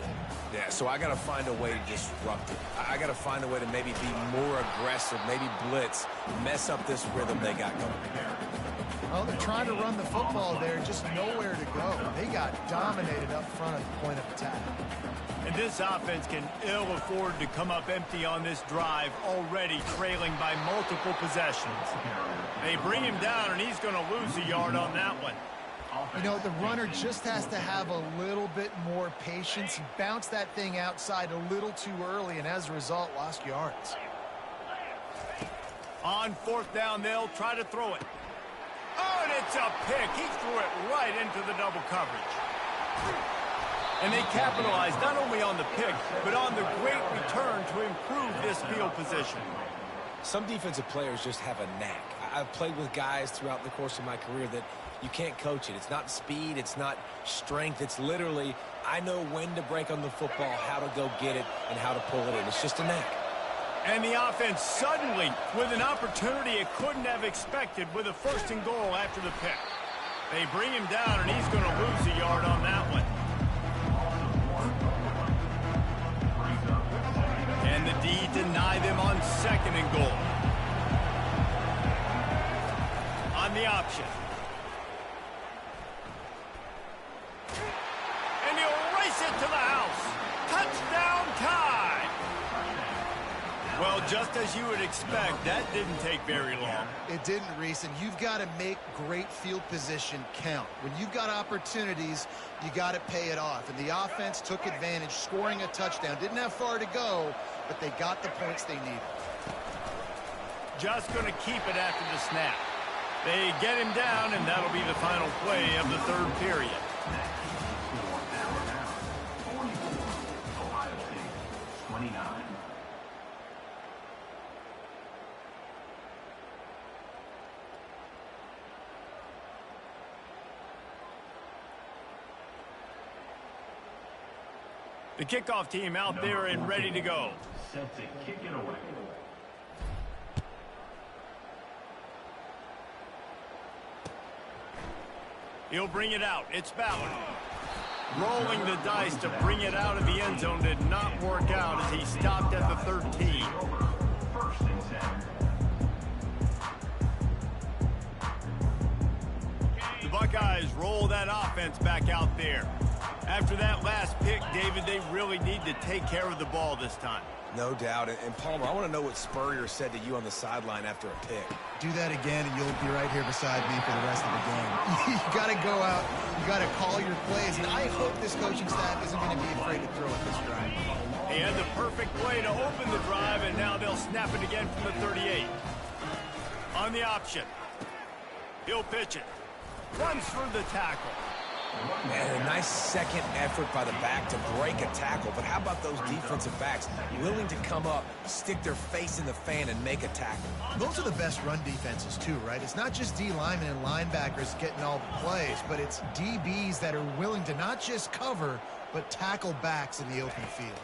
Yeah, so I got to find a way to disrupt it. I got to find a way to maybe be more aggressive, maybe blitz, mess up this rhythm they got going. Well, they're trying to run the football there, just nowhere to go. They got dominated up front at the point of attack. And this offense can ill afford to come up empty on this drive, already trailing by multiple possessions. They bring him down, and he's going to lose a yard on that one. You know, the runner just has to have a little bit more patience. He bounced that thing outside a little too early, and as a result, lost yards. On 4th down, they'll try to throw it. Oh, and it's a pick. He threw it right into the double coverage. And they capitalized not only on the pick, but on the great return to improve this field position. Some defensive players just have a knack. I've played with guys throughout the course of my career that you can't coach it. It's not speed. It's not strength. It's literally, I know when to break on the football, how to go get it, and how to pull it in. It's just a knack. And the offense suddenly, with an opportunity it couldn't have expected, with a 1st and goal after the pick. They bring him down, and he's going to lose a yard on that one. And the D deny them on 2nd and goal. On the option. And he'll race it to the house. Touchdown, Tide! Well, just as you would expect, that didn't take very long. It didn't, Reese, and you've got to make great field position count. When you've got opportunities, you got to pay it off. And the offense took advantage, scoring a touchdown. Didn't have far to go, but they got the points they needed. Just going to keep it after the snap. They get him down, and that'll be the final play of the 3rd period. Ohio State, 29. The kickoff team out there and ready to go. Set to kick it away. He'll bring it out. It's Ballard. Rolling the dice to bring it out of the end zone did not work out as he stopped at the 13. First and 10. The Buckeyes roll that offense back out there. After that last pick, David, they really need to take care of the ball this time. No doubt. And Palmer, I want to know what Spurrier said to you on the sideline after a pick. Do that again, and you'll be right here beside me for the rest of the game. You got to go out. You got to call your plays, and I hope this coaching staff isn't going to be afraid to throw at this drive. He had the perfect play to open the drive, and now they'll snap it again from the 38. On the option. He'll pitch it. Runs for the tackle. Man, a nice second effort by the back to break a tackle. But how about those defensive backs willing to come up, stick their face in the fan, and make a tackle? Those are the best run defenses, too, right? It's not just D linemen and linebackers getting all the plays, but it's DBs that are willing to not just cover, but tackle backs in the open field.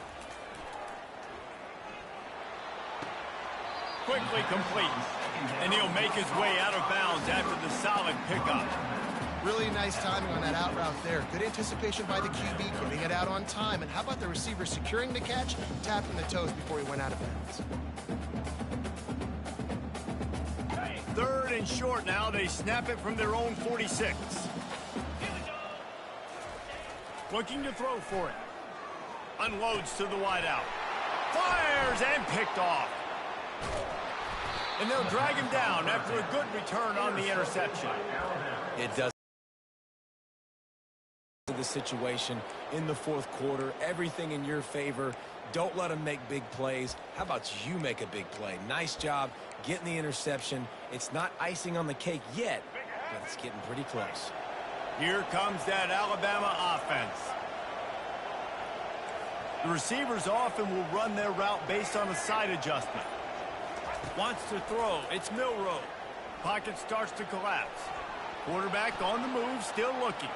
Quickly complete. And he'll make his way out of bounds after the solid pickup. Really nice timing on that out route there. Good anticipation by the QB, getting it out on time. And how about the receiver securing the catch, tapping the toes before he went out of bounds? Third and short now. They snap it from their own 46. Looking to throw for it. Unloads to the wideout. Fires and picked off. And they'll drag him down after a good return on the interception. It does. The situation in the fourth quarter, everything in your favor. Don't let them make big plays. How about you make a big play? Nice job getting the interception. It's not icing on the cake yet, but it's getting pretty close. Here comes that Alabama offense. The receivers often will run their route based on a side adjustment. Wants to throw. It's Milroe. Pocket starts to collapse. Quarterback on the move, still looking.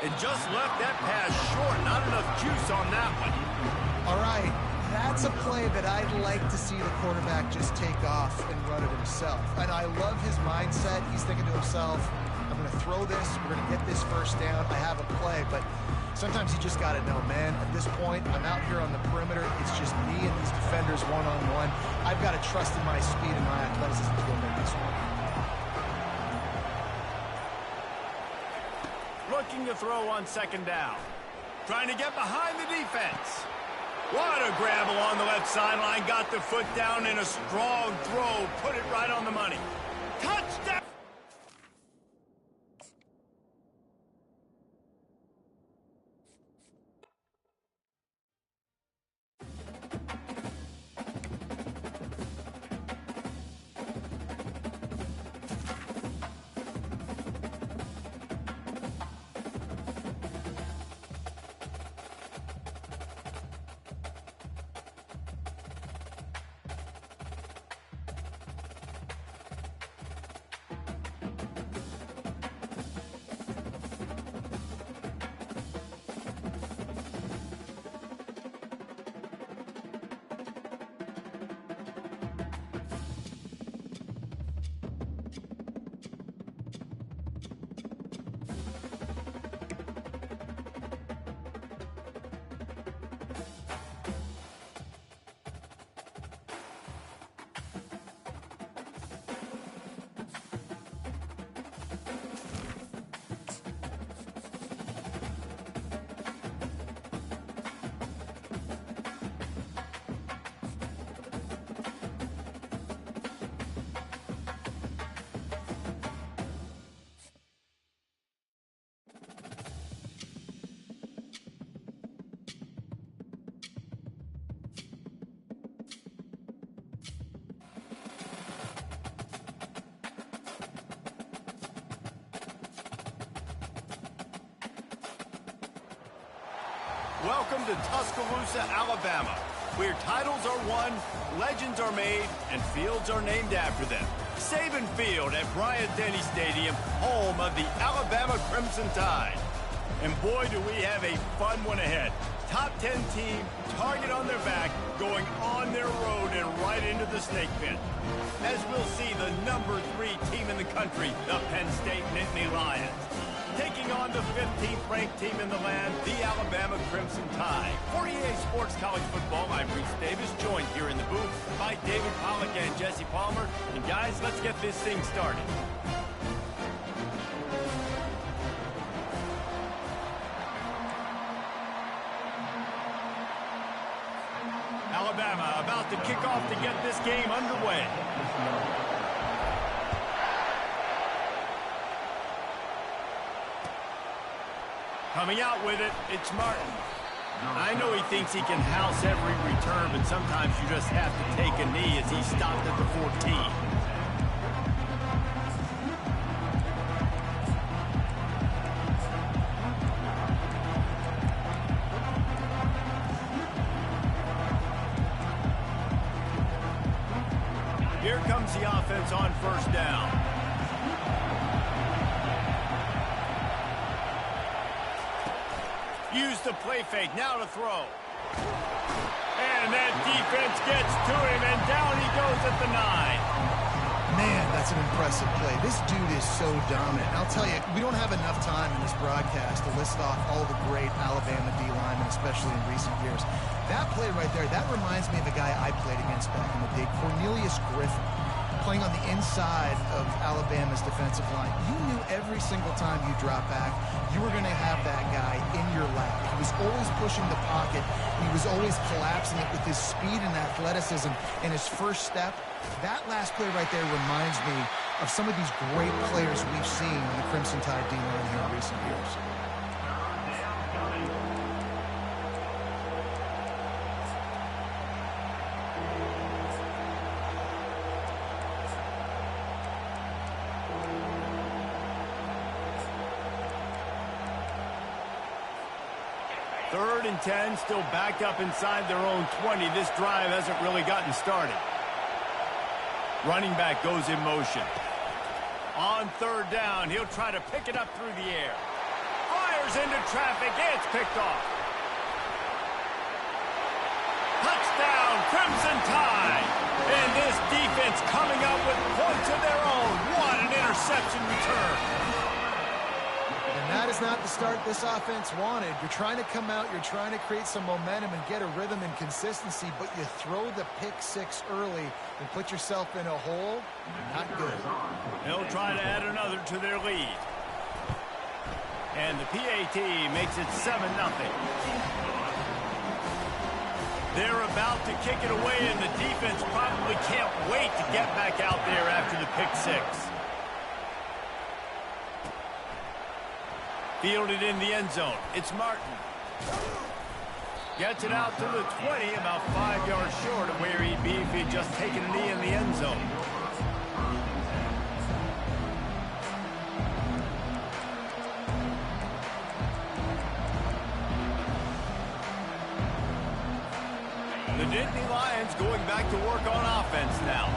It just left that pass short. Not enough juice on that one. All right, that's a play that I'd like to see the quarterback just take off and run it himself. And I love his mindset. He's thinking to himself, I'm going to throw this. We're going to get this first down. I have a play. But sometimes you just got to know, man, at this point, I'm out here on the perimeter. It's just me and these defenders one-on-one. I've got to trust in my speed and my athleticism to go make this one. Looking to throw on second down. Trying to get behind the defense. What a grab along the left sideline. Got the foot down in a strong throw. Put it right on the money. Touchdown! Welcome to Tuscaloosa, Alabama, where titles are won, legends are made, and fields are named after them. Saban Field at Bryant-Denny Stadium, home of the Alabama Crimson Tide. And boy, do we have a fun one ahead. top 10 team, target on their back, going on their road and right into the snake pit. As we'll see, the number 3 team in the country, the Penn State Nittany Lions, taking on the 15th ranked team in the land, the Alabama Crimson Tide. For EA Sports College Football, I'm Reese Davis, joined here in the booth by David Pollack and Jesse Palmer. And guys, let's get this thing started. Alabama about to kick off to get this game underway. Coming out with it, it's Martin. I know he thinks he can house every return, but sometimes you just have to take a knee as he stopped at the 14. Here comes the offense on first down. Use the play fake, now to throw. And that defense gets to him, and down he goes at the 9. Man, that's an impressive play. This dude is so dominant. I'll tell you, we don't have enough time in this broadcast to list off all the great Alabama D linemen, especially in recent years. That play right there, that reminds me of a guy I played against back in the day, Cornelius Griffin, playing on the inside of Alabama's defensive line. You knew every single time you drop back, you were going to have that guy in your lap. He was always pushing the pocket. He was always collapsing it with his speed and athleticism and his first step. That last play right there reminds me of some of these great players we've seen on the Crimson Tide D-line here in recent years. Third and 10, still backed up inside their own 20. This drive hasn't really gotten started. Running back goes in motion. On third down, he'll try to pick it up through the air. Fires into traffic, it's picked off. Touchdown, Crimson Tide. And this defense coming up with points of their own. What an interception return. And that is not the start this offense wanted. You're trying to come out, you're trying to create some momentum and get a rhythm and consistency, but you throw the pick 6 early and put yourself in a hole. Not good. They'll try to add another to their lead. And the PAT makes it 7-0. They're about to kick it away, and the defense probably can't wait to get back out there after the pick 6. Fielded in the end zone. It's Martin. Gets it out to the 20, about 5 yards short of where he'd be if he'd just taken a knee in the end zone. The Nittany Lions going back to work on offense now.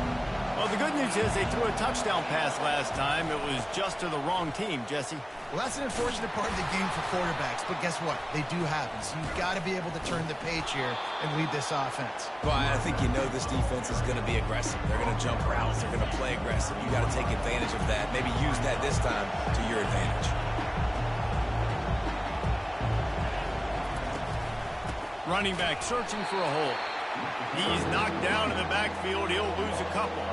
Well, the good news is they threw a touchdown pass last time. It was just to the wrong team, Jesse. Well, that's an unfortunate part of the game for quarterbacks, but guess what? They do happen, so you've got to be able to turn the page here and lead this offense. Well, I think you know this defense is going to be aggressive. They're going to jump routes. They're going to play aggressive. You got to take advantage of that. Maybe use that this time to your advantage. Running back searching for a hole. He's knocked down in the backfield. He'll lose a couple.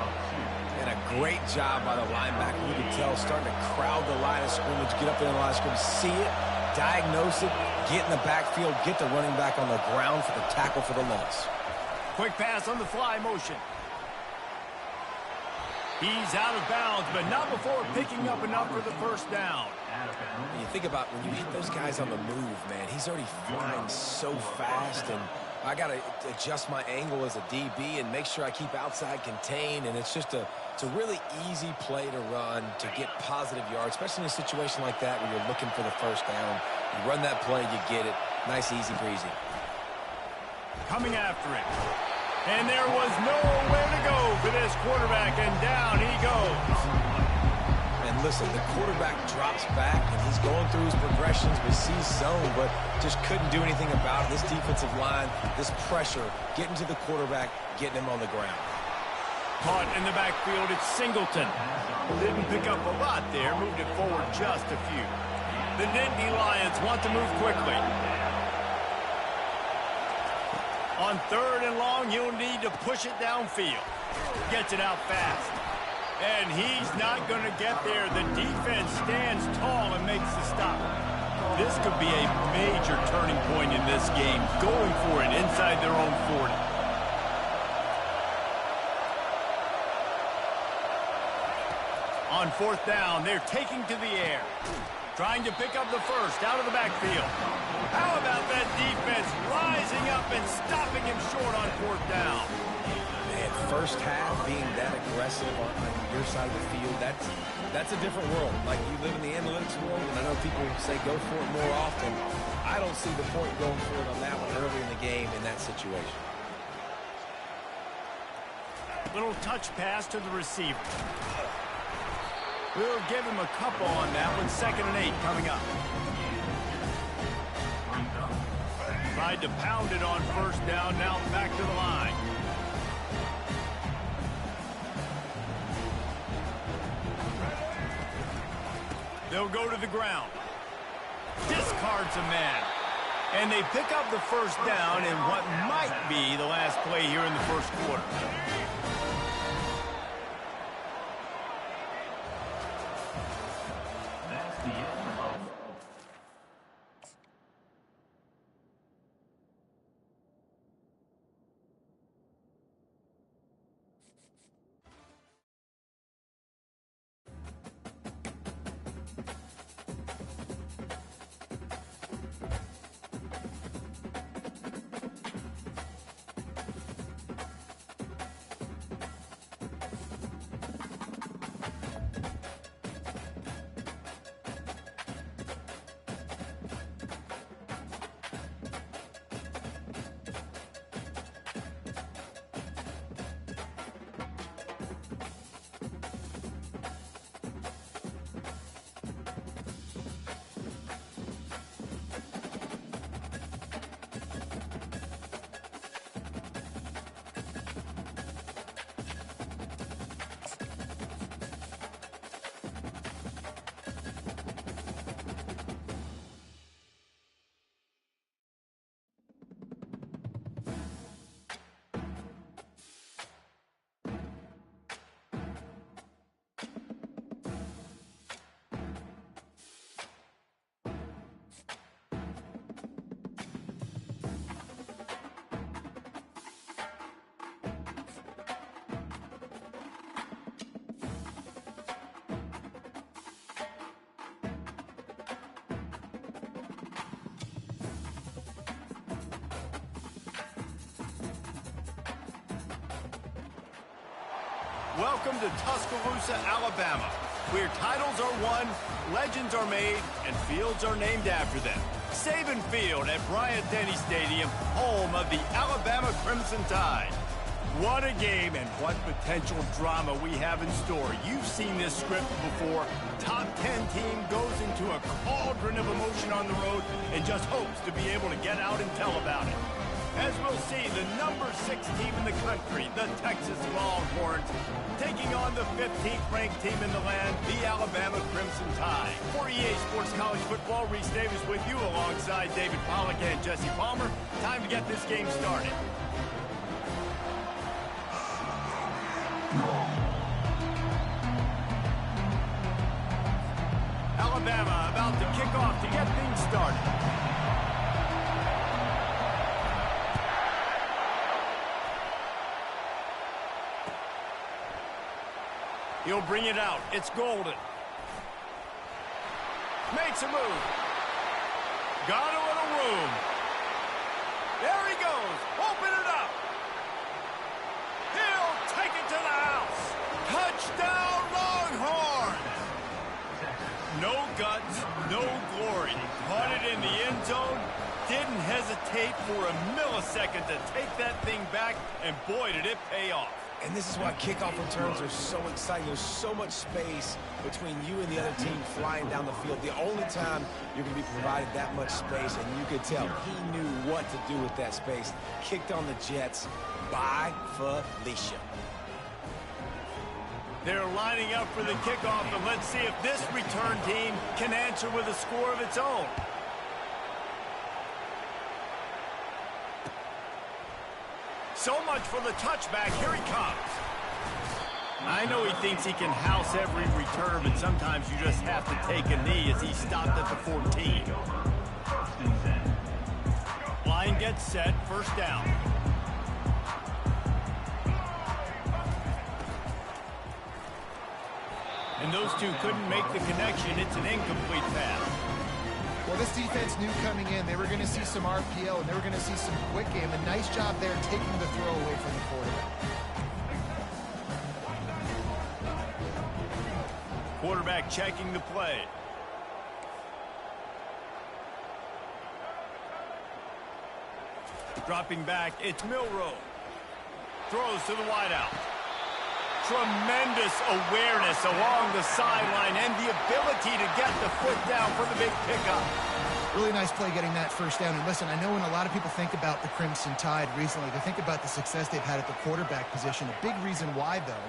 And a great job by the linebacker. You can tell starting to crowd the line of scrimmage, get up in the line of scrimmage, see it, diagnose it, get in the backfield, get the running back on the ground for the tackle for the loss. Quick pass on the fly motion. He's out of bounds, but not before picking up enough for the first down. When you think about when you hit those guys on the move, man, he's already flying so fast, and I got to adjust my angle as a DB and make sure I keep outside contained, and it's a really easy play to run to get positive yards, especially in a situation like that where you're looking for the first down. You run that play, you get it. Nice, easy breezy. Coming after it. And there was nowhere to go for this quarterback, and down he goes. And listen, the quarterback drops back, and he's going through his progressions. We see zone, but just couldn't do anything about it. This defensive line, this pressure, getting to the quarterback, getting him on the ground. Caught in the backfield, it's Singleton. Didn't pick up a lot there, moved it forward just a few. The Nittany Lions want to move quickly. On 3rd and long, he'll need to push it downfield. Gets it out fast. And he's not going to get there. The defense stands tall and makes the stop. This could be a major turning point in this game. Going for it inside their own 40. On 4th down, they're taking to the air. Trying to pick up the first out of the backfield. How about that defense rising up and stopping him short on 4th down? Man, first half being that aggressive on your side of the field, that's a different world. Like, you live in the analytics world, and I know people say go for it more often. I don't see the point going for it on that one early in the game in that situation. Little touch pass to the receiver. We'll give him a couple on that one. 2nd and 8 coming up. Tried to pound it on 1st down. Now back to the line. They'll go to the ground. Discards a man. And they pick up the 1st down in what might be the last play here in the 1st quarter. Welcome to Tuscaloosa, Alabama, where titles are won, legends are made, and fields are named after them. Saban Field at Bryant-Denny Stadium, home of the Alabama Crimson Tide. What a game and what potential drama we have in store. You've seen this script before. Top 10 team goes into a cauldron of emotion on the road and just hopes to be able to get out and tell about it. As we'll see, the number 6 team in the country, the Texas Longhorns, taking on the 15th ranked team in the land, the Alabama Crimson Tide. For EA Sports College Football, Reese Davis with you alongside David Pollack and Jesse Palmer. Time to get this game started. Alabama about to kick off to get things started. He'll bring it out. It's Golden. Makes a move. Got a little room. There he goes. Open it up. He'll take it to the house. Touchdown, Longhorns. No guts, no glory. Caught it in the end zone. Didn't hesitate for a millisecond to take that thing back, and boy, did it pay off. And this is why kickoff returns are so exciting. There's so much space between you and the other team flying down the field. The only time you're going to be provided that much space, and you could tell he knew what to do with that space. Kicked on the Jets by Felicia. They're lining up for the kickoff, and let's see if this return team can answer with a score of its own. So much for the touchback. Here he comes. I know he thinks he can house every return, but sometimes you just have to take a knee as he stopped at the 14. Line gets set, first down. And those two couldn't make the connection. It's an incomplete pass. Well, this defense knew coming in they were going to see some RPO and they were going to see some quick game. A nice job there taking the throw away from the quarterback. Quarterback checking the play. Dropping back, it's Milroe. Throws to the wideout. Tremendous awareness along the sideline and the ability to get the foot down for the big pickup. Really nice play getting that first down. And listen, I know when a lot of people think about the Crimson Tide recently, they think about the success they've had at the quarterback position. A big reason why, though,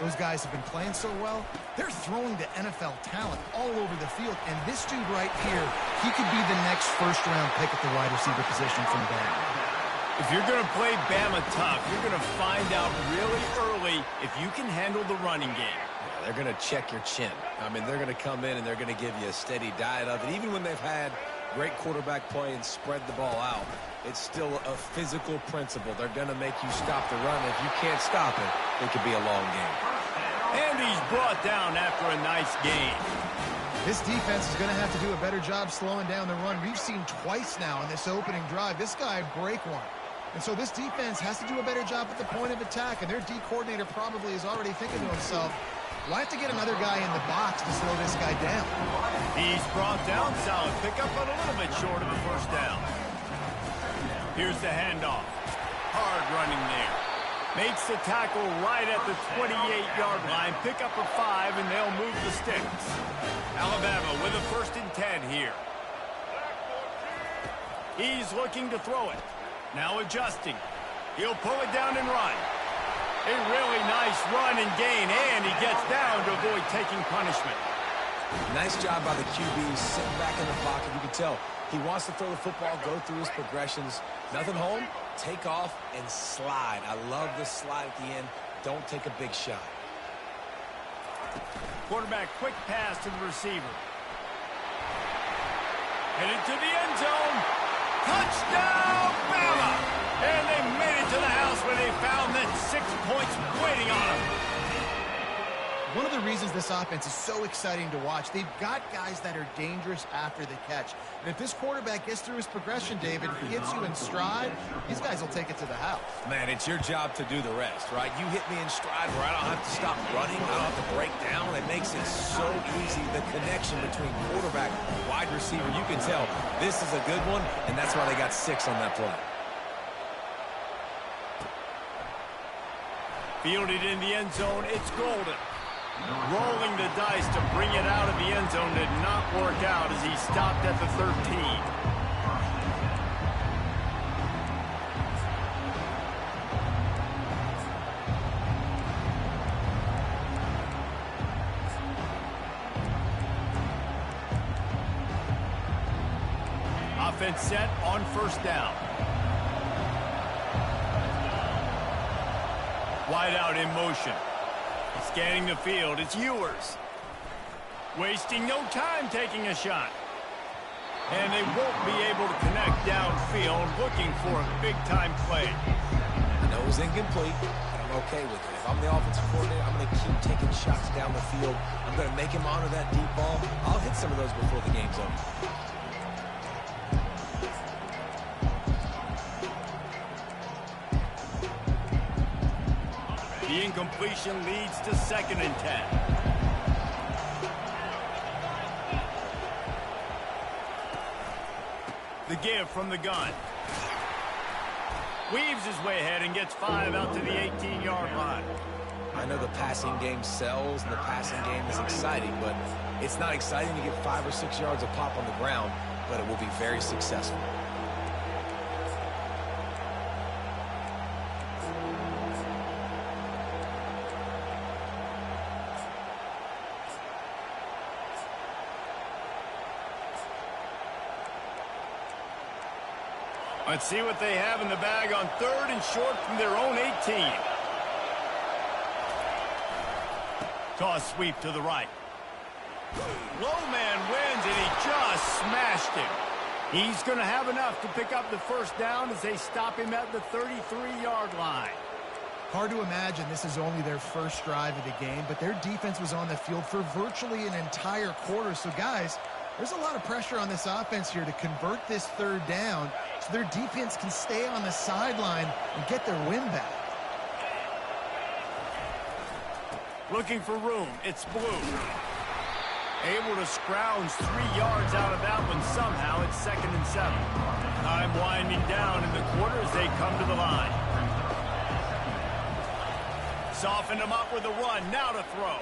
those guys have been playing so well, they're throwing to NFL talent all over the field. And this dude right here, he could be the next first-round pick at the wide receiver position from Bama. If you're going to play Bama tough, you're going to find out really early if you can handle the running game. Yeah, they're going to check your chin. I mean, they're going to come in and they're going to give you a steady diet of it. Even when they've had great quarterback play and spread the ball out, it's still a physical principle. They're going to make you stop the run. If you can't stop it, it could be a long game. And he's brought down after a nice gain. This defense is going to have to do a better job slowing down the run. We've seen twice now in this opening drive. This guy break one. And so this defense has to do a better job at the point of attack. And their D coordinator probably is already thinking to himself, well, I have to get another guy in the box to slow this guy down. He's brought down. Solid pickup, but a little bit short of a first down. Here's the handoff. Hard running there. Makes the tackle right at the 28-yard line. Pick up a 5, and they'll move the sticks. Alabama with a 1st and 10 here. He's looking to throw it. Now adjusting. He'll pull it down and run. A really nice run and gain, and he gets down to avoid taking punishment. Nice job by the QB sitting back in the pocket. You can tell he wants to throw the football, go through his progressions. Nothing home, take off, and slide. I love the slide at the end. Don't take a big shot. Quarterback quick pass to the receiver. Headed to the end zone. Touchdown, Bama! And they made it to the house where they found that 6 points waiting on them. One of the reasons this offense is so exciting to watch, they've got guys that are dangerous after the catch. And if this quarterback gets through his progression, David, gets you in stride, these guys will take it to the house. Man, it's your job to do the rest, right? You hit me in stride where I don't have to stop running, I don't have to break down. It makes it so easy, the connection between quarterback and wide receiver. You can tell this is a good one, and that's why they got 6 on that play. Fielded in the end zone, it's Golden. Rolling the dice to bring it out of the end zone did not work out as he stopped at the 13. Offense set on 1st down. Wide out in motion. Scanning the field, it's Ewers. Wasting no time taking a shot. And they won't be able to connect downfield, looking for a big-time play. I know it was incomplete, but I'm okay with it. If I'm the offensive coordinator, I'm going to keep taking shots down the field. I'm going to make him honor that deep ball. I'll hit some of those before the game's over. The incompletion leads to 2nd and 10. The give from the gun. Weaves his way ahead and gets 5 out to the 18-yard line. I know the passing game sells and the passing game is exciting, but it's not exciting to get 5 or 6 yards of pop on the ground, but it will be very successful. Let's see what they have in the bag on 3rd and short from their own 18. Toss sweep to the right. Low man wins, and he just smashed him. He's going to have enough to pick up the first down as they stop him at the 33-yard line. Hard to imagine this is only their first drive of the game, but their defense was on the field for virtually an entire quarter. So, guys, there's a lot of pressure on this offense here to convert this 3rd down so their defense can stay on the sideline and get their win back. Looking for room. It's Blue. Able to scrounge 3 yards out of that one somehow. It's 2nd and 7. Time winding down in the quarter as they come to the line. Soften him up with a run. Now to throw.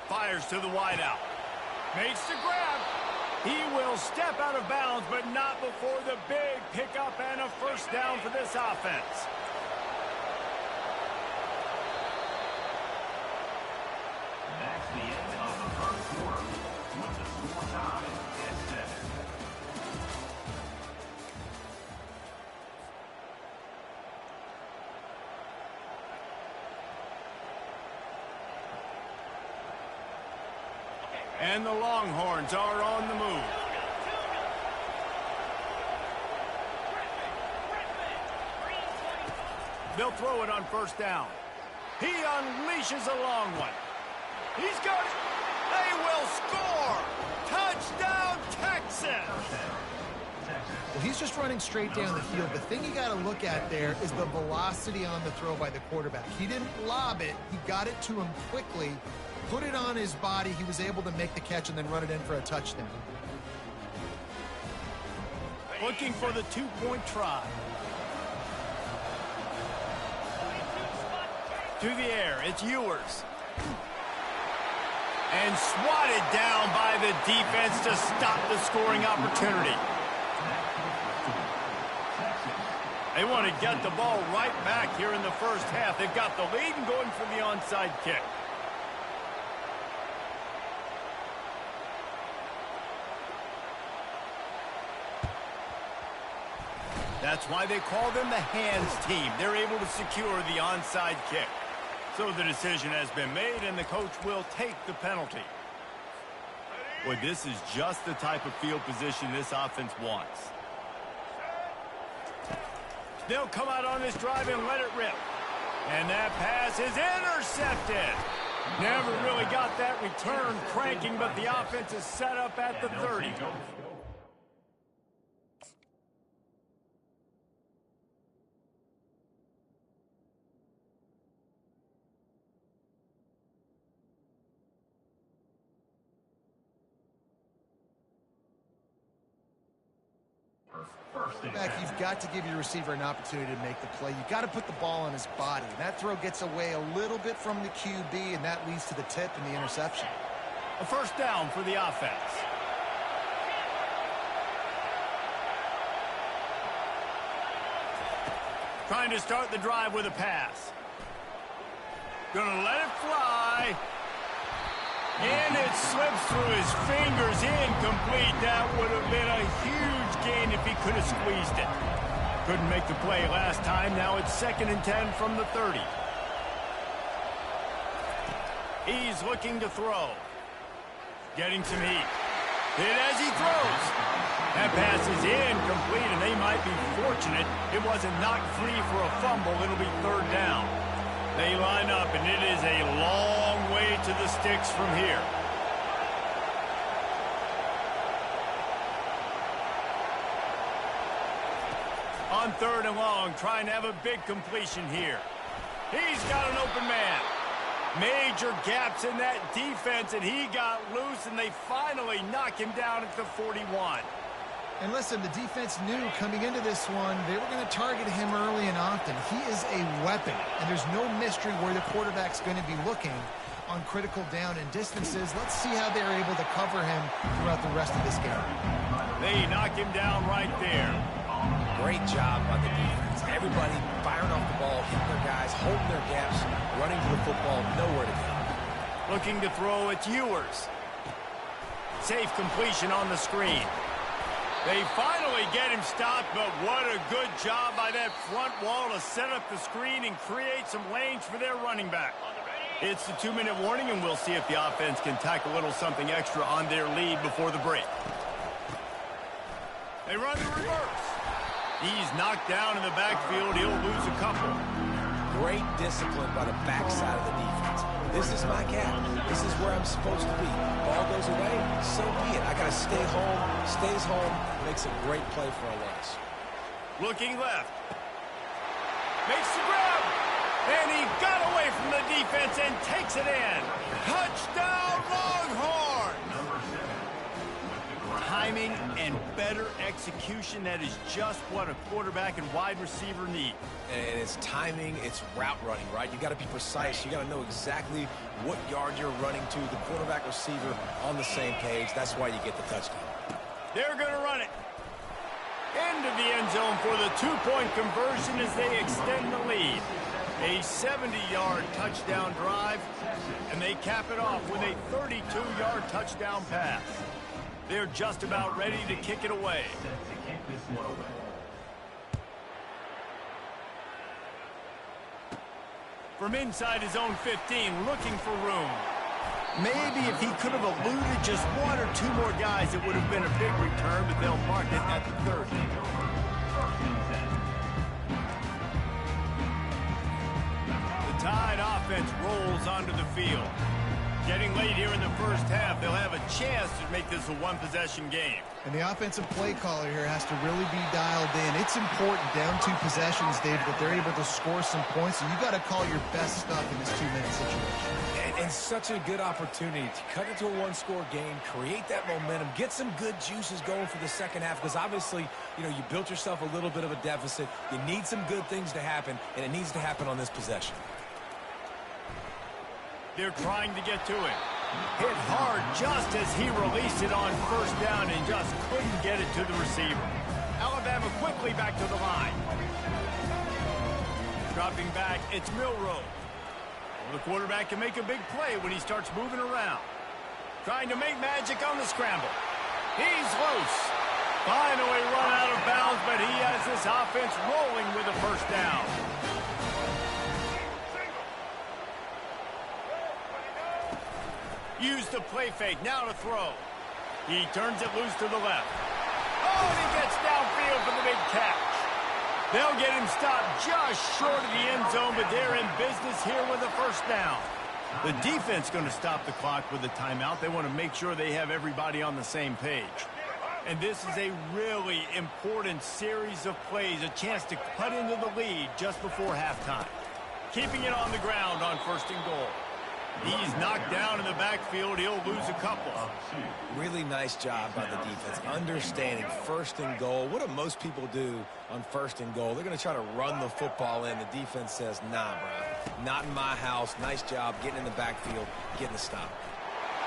Fires to the wideout. Makes the grab. He will step out of bounds, but not before the big pickup and a first down for this offense. That's the end of the first quarter, with the score tied at 7. And the Longhorns are on the move. They'll throw it on 1st down. He unleashes a long one. He's got it. They will score. Touchdown, Texas. Well, he's just running straight down the field. The thing you got to look at there is the velocity on the throw by the quarterback. He didn't lob it. He got it to him quickly, put it on his body. He was able to make the catch and then run it in for a touchdown. Looking for the 2-point try. To the air, it's Ewers. And swatted down by the defense to stop the scoring opportunity. They want to get the ball right back here in the first half. They've got the lead and going for the onside kick. That's why they call them the hands team. They're able to secure the onside kick. So the decision has been made, and the coach will take the penalty. Boy, this is just the type of field position this offense wants. They'll come out on this drive and let it rip. And that pass is intercepted. Never really got that return cranking, but the offense is set up at the 30. Back, you've got to give your receiver an opportunity to make the play. You've got to put the ball on his body. And that throw gets away a little bit from the QB, and that leads to the tip and the interception. A first down for the offense. Trying to start the drive with a pass. Gonna let it fly. And it slips through his fingers, incomplete. That would have been a huge gain if he could have squeezed it. Couldn't make the play last time. Now it's 2nd and 10 from the 30. He's looking to throw. Getting some heat. Hit as he throws. That pass is incomplete, and they might be fortunate it wasn't knocked free for a fumble. It'll be 3rd down. They line up, and it is a long way to the sticks from here. On 3rd and long, trying to have a big completion here. He's got an open man. Major gaps in that defense, and he got loose, and they finally knock him down at the 41. And listen, the defense knew coming into this one, they were going to target him early and often. He is a weapon, and there's no mystery where the quarterback's going to be looking on critical down and distances. Let's see how they're able to cover him throughout the rest of this game. They knock him down right there. Great job by the defense. Everybody firing off the ball, hitting their guys, holding their gaps, running to the football, nowhere to go. Looking to throw, it's Ewers. Safe completion on the screen. They finally get him stopped, but what a good job by that front wall to set up the screen and create some lanes for their running back. It's the 2-minute warning, and we'll see if the offense can tack a little something extra on their lead before the break. They run the reverse. He's knocked down in the backfield. He'll lose a couple. Great discipline by the backside of the defense. This is my gap. This is where I'm supposed to be. Ball goes away, so be it. I got to stay home. Stays home. Makes a great play for a loss. Looking left. Makes the grab. And he got away from the defense and takes it in. Touchdown, Longhorn! Timing and better execution, that is just what a quarterback and wide receiver need. And it's timing, it's route running, right? You got to be precise. You got to know exactly what yard you're running to. The quarterback receiver on the same page. That's why you get the touchdown. They're going to run it. Into the end zone for the 2-point conversion as they extend the lead. A 70-yard touchdown drive, and they cap it off with a 32-yard touchdown pass. They're just about ready to kick it away. From inside his own 15, looking for room. Maybe if he could have eluded just 1 or 2 more guys, it would have been a big return, but they'll mark it at the 30. The Tide offense rolls onto the field. Getting late here in the first half, they'll have a chance to make this a one-possession game. And the offensive play caller here has to really be dialed in. It's important down 2 possessions, David, that they're able to score some points. So you got to call your best stuff in this 2-minute situation. And such a good opportunity to cut into a 1-score game, create that momentum, get some good juices going for the second half, because obviously, you know, you built yourself a little bit of a deficit. You need some good things to happen, and it needs to happen on this possession. They're trying to get to it. Hit hard just as he released it on first down and just couldn't get it to the receiver. Alabama quickly back to the line. Dropping back, it's Milroe. The quarterback can make a big play when he starts moving around. Trying to make magic on the scramble. He's loose. Finally run out of bounds, but he has this offense rolling with a first down. Use the play fake, now to throw. He turns it loose to the left. Oh, and he gets downfield for the big catch. They'll get him stopped just short of the end zone, but they're in business here with a first down. The defense going to stop the clock with a timeout. They want to make sure they have everybody on the same page. And this is a really important series of plays, a chance to cut into the lead just before halftime. Keeping it on the ground on first and goal. He's knocked down in the backfield. He'll lose a couple. Really nice job by the defense. Understanding first and goal. What do most people do on first and goal? They're going to try to run the football in. The defense says, nah, bro. Not in my house. Nice job getting in the backfield, getting the stop.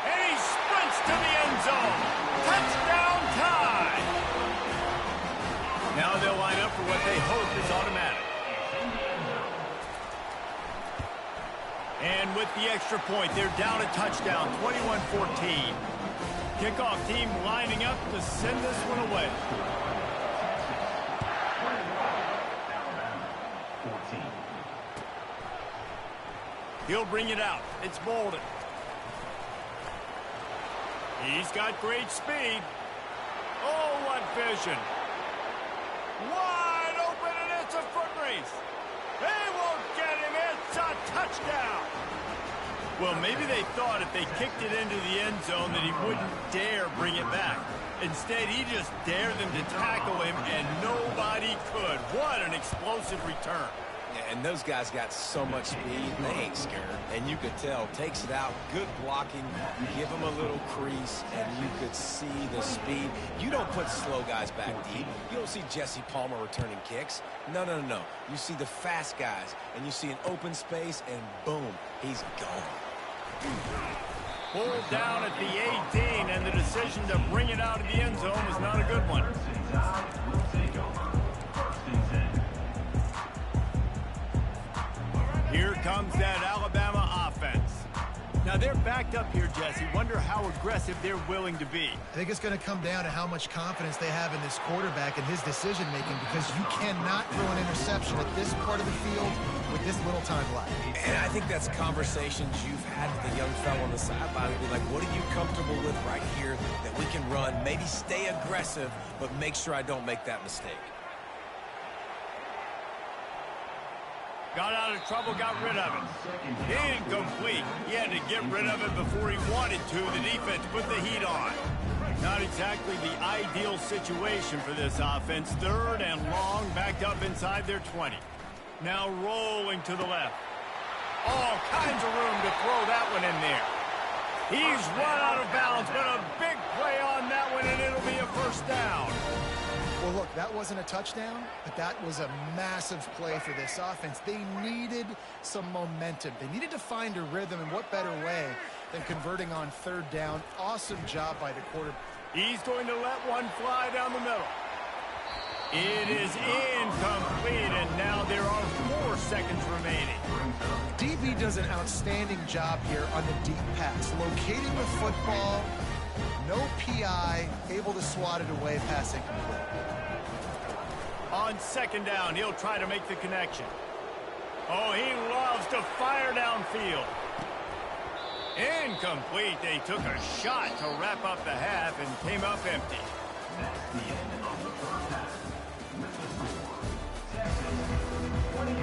And he sprints to the end zone. Touchdown Tide. Now they'll line up for what they hope is automatic. And with the extra point, they're down a touchdown, 21-14. Kickoff team lining up to send this one away. He'll bring it out. It's Bolden. He's got great speed. Oh, what vision. Wide open, and it's a foot race. They won't get him. It's a touchdown. Well, maybe they thought if they kicked it into the end zone that he wouldn't dare bring it back. Instead, he just dared them to tackle him, and nobody could. What an explosive return. And those guys got so much speed, they ain't scared. And you could tell, takes it out, good blocking. You give them a little crease, and you could see the speed. You don't put slow guys back deep. You don't see Jesse Palmer returning kicks. No, no, no, no. You see the fast guys, and you see an open space, and boom, he's gone. Pulled down at the 18, and the decision to bring it out of the end zone was not a good one. Here comes that Alabama offense. Now they're backed up here, Jesse. Wonder how aggressive they're willing to be. I think it's going to come down to how much confidence they have in this quarterback and his decision-making, because you cannot throw an interception at this part of the field with this little time left. And I think that's conversations you've had with the young fellow on the sideline. Be like, what are you comfortable with right here that we can run? Maybe stay aggressive, but make sure I don't make that mistake. Got out of trouble, got rid of it. Incomplete. He had to get rid of it before he wanted to. The defense put the heat on. Not exactly the ideal situation for this offense. Third and long, backed up inside their 20. Now rolling to the left. All kinds of room to throw that one in there. He's run out of bounds, but a big play on that one, and it'll be a first down. Well, look, that wasn't a touchdown, but that was a massive play for this offense. They needed some momentum. They needed to find a rhythm, and what better way than converting on third down. Awesome job by the quarterback. He's going to let one fly down the middle. It is incomplete, and now there are 4 seconds remaining. DB does an outstanding job here on the deep pass, locating the football. No PI, able to swat it away, pass incomplete. On second down, he'll try to make the connection. Oh, he loves to fire downfield. Incomplete. They took a shot to wrap up the half and came up empty. That's the end of the first half. With the score, Texas 28,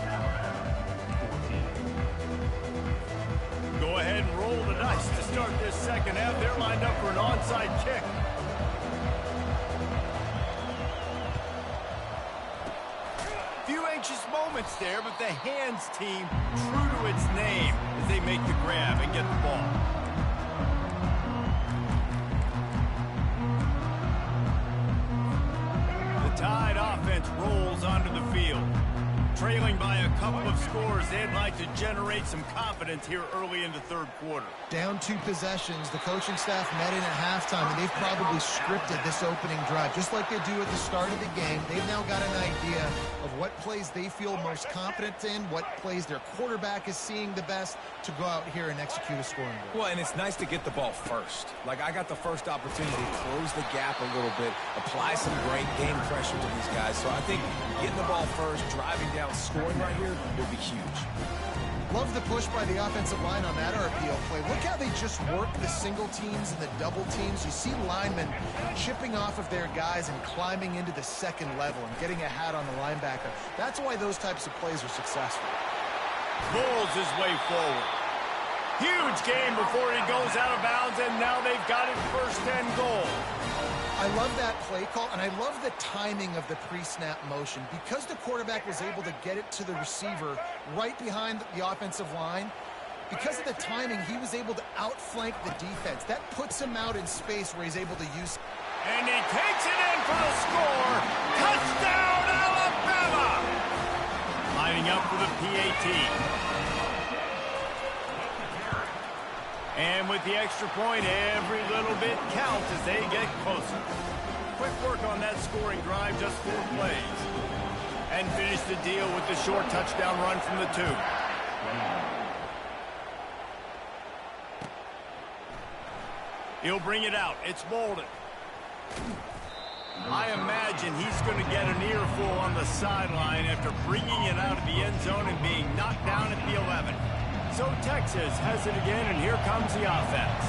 Alabama 14. Go ahead and roll the dice to start this second half. They're lined up for an onside kick. Few anxious moments there, but the hands team true to its name as they make the grab and get the ball. The Tide offense rolls onto the field. Trailing by a couple of scores, they'd like to generate some confidence here early in the third quarter. Down 2 possessions, the coaching staff met in at halftime, and they've probably scripted this opening drive. Just like they do at the start of the game, they've now got an idea of what plays they feel most confident in, what plays their quarterback is seeing the best, to go out here and execute a scoring goal. Well, and it's nice to get the ball first. Like, I got the first opportunity to close the gap a little bit, apply some great game pressure to these guys. So I think getting the ball first, driving down, scoring right here will be huge. Love the push by the offensive line on that RPO play. Look how they just work the single teams and the double teams. You see linemen chipping off of their guys and climbing into the second level and getting a hat on the linebacker. That's why those types of plays are successful. Pulls his way forward. Huge game before he goes out of bounds, and now they've got it first and goal. I love that play call, and I love the timing of the pre-snap motion. Because the quarterback was able to get it to the receiver right behind the offensive line, because of the timing, he was able to outflank the defense. That puts him out in space where he's able to use. And he takes it in for the score. Touchdown, Alabama! Lining up for the PAT. And with the extra point, every little bit counts as they get closer. Quick work on that scoring drive, just 4 plays. And finish the deal with the short touchdown run from the 2. He'll bring it out. It's Bolden. I imagine he's going to get an earful on the sideline after bringing it out of the end zone and being knocked down at the 11. So Texas has it again, and here comes the offense.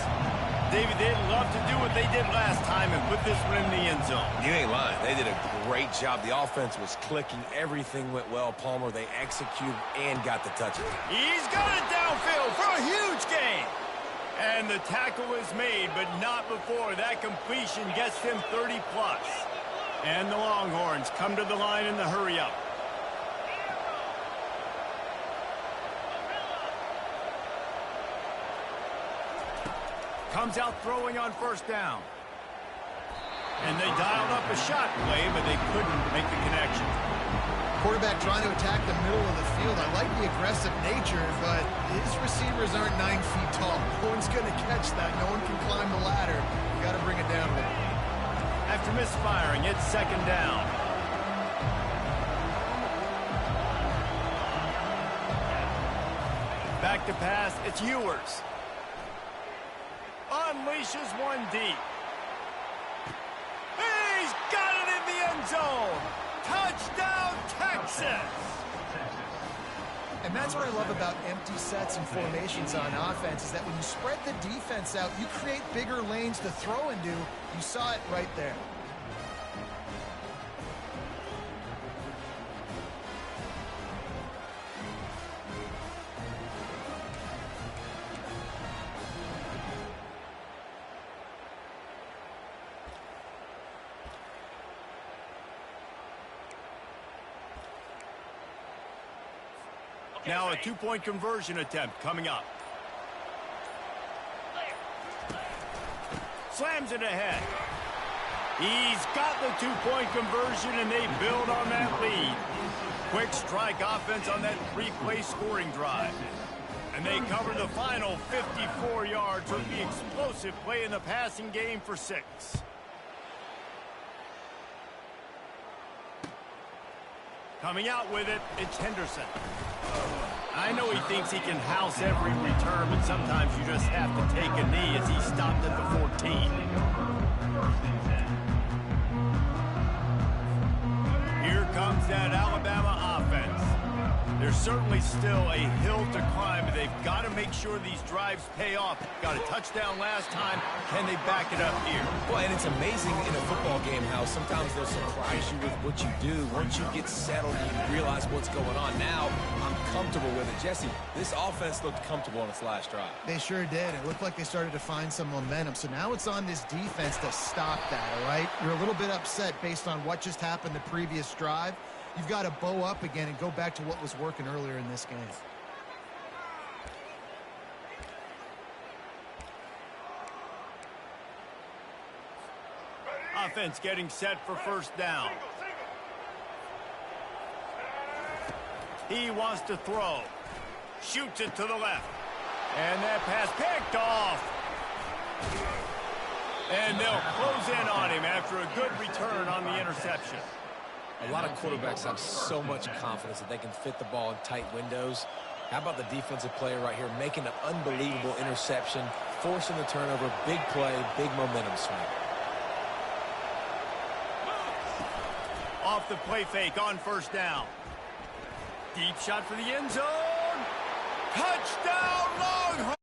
David, they'd love to do what they did last time and put this one in the end zone. You ain't lying. They did a great job. The offense was clicking. Everything went well. Palmer, they executed and got the touchdown. He's got it downfield for a huge gain. And the tackle is made, but not before that completion gets him 30-plus. And the Longhorns come to the line in the hurry-up. Comes out throwing on first down. And they dialed up a shot play, but they couldn't make the connection. Quarterback trying to attack the middle of the field. I like the aggressive nature, but his receivers aren't 9 feet tall. No one's going to catch that. No one can climb the ladder. You got to bring it down with him. After misfiring, it's second down. Back to pass, it's Ewers. Unleashes one deep. He's got it in the end zone. Touchdown, Texas. And that's what I love about empty sets and formations on offense is that when you spread the defense out, you create bigger lanes to throw into. You saw it right there. Now a two-point conversion attempt coming up. Slams it ahead. He's got the two-point conversion, and they build on that lead. Quick strike offense on that three-play scoring drive. And they cover the final 54 yards with the explosive play in the passing game for 6. Coming out with it, it's Henderson. I know he thinks he can house every return, but sometimes you just have to take a knee as he stopped at the 14. Here comes that Alabama offense. There's certainly still a hill to climb, but they've got to make sure these drives pay off. Got a touchdown last time. Can they back it up here? Well, and it's amazing in a football game how sometimes they'll surprise you with what you do. Once you get settled, you realize what's going on. Now, I'm comfortable with it. Jesse, this offense looked comfortable on its last drive. They sure did. It looked like they started to find some momentum. So now it's on this defense to stop that, all right? You're a little bit upset based on what just happened the previous drive. You've got to bow up again and go back to what was working earlier in this game. Offense getting set for first down. He wants to throw. Shoots it to the left. And that pass picked off. And they'll close in on him after a good return on the interception. A lot of quarterbacks have so much confidence that they can fit the ball in tight windows. How about the defensive player right here making an unbelievable interception, forcing the turnover, big play, big momentum swing. Off the play fake on first down. Deep shot for the end zone. Touchdown, Longhorns!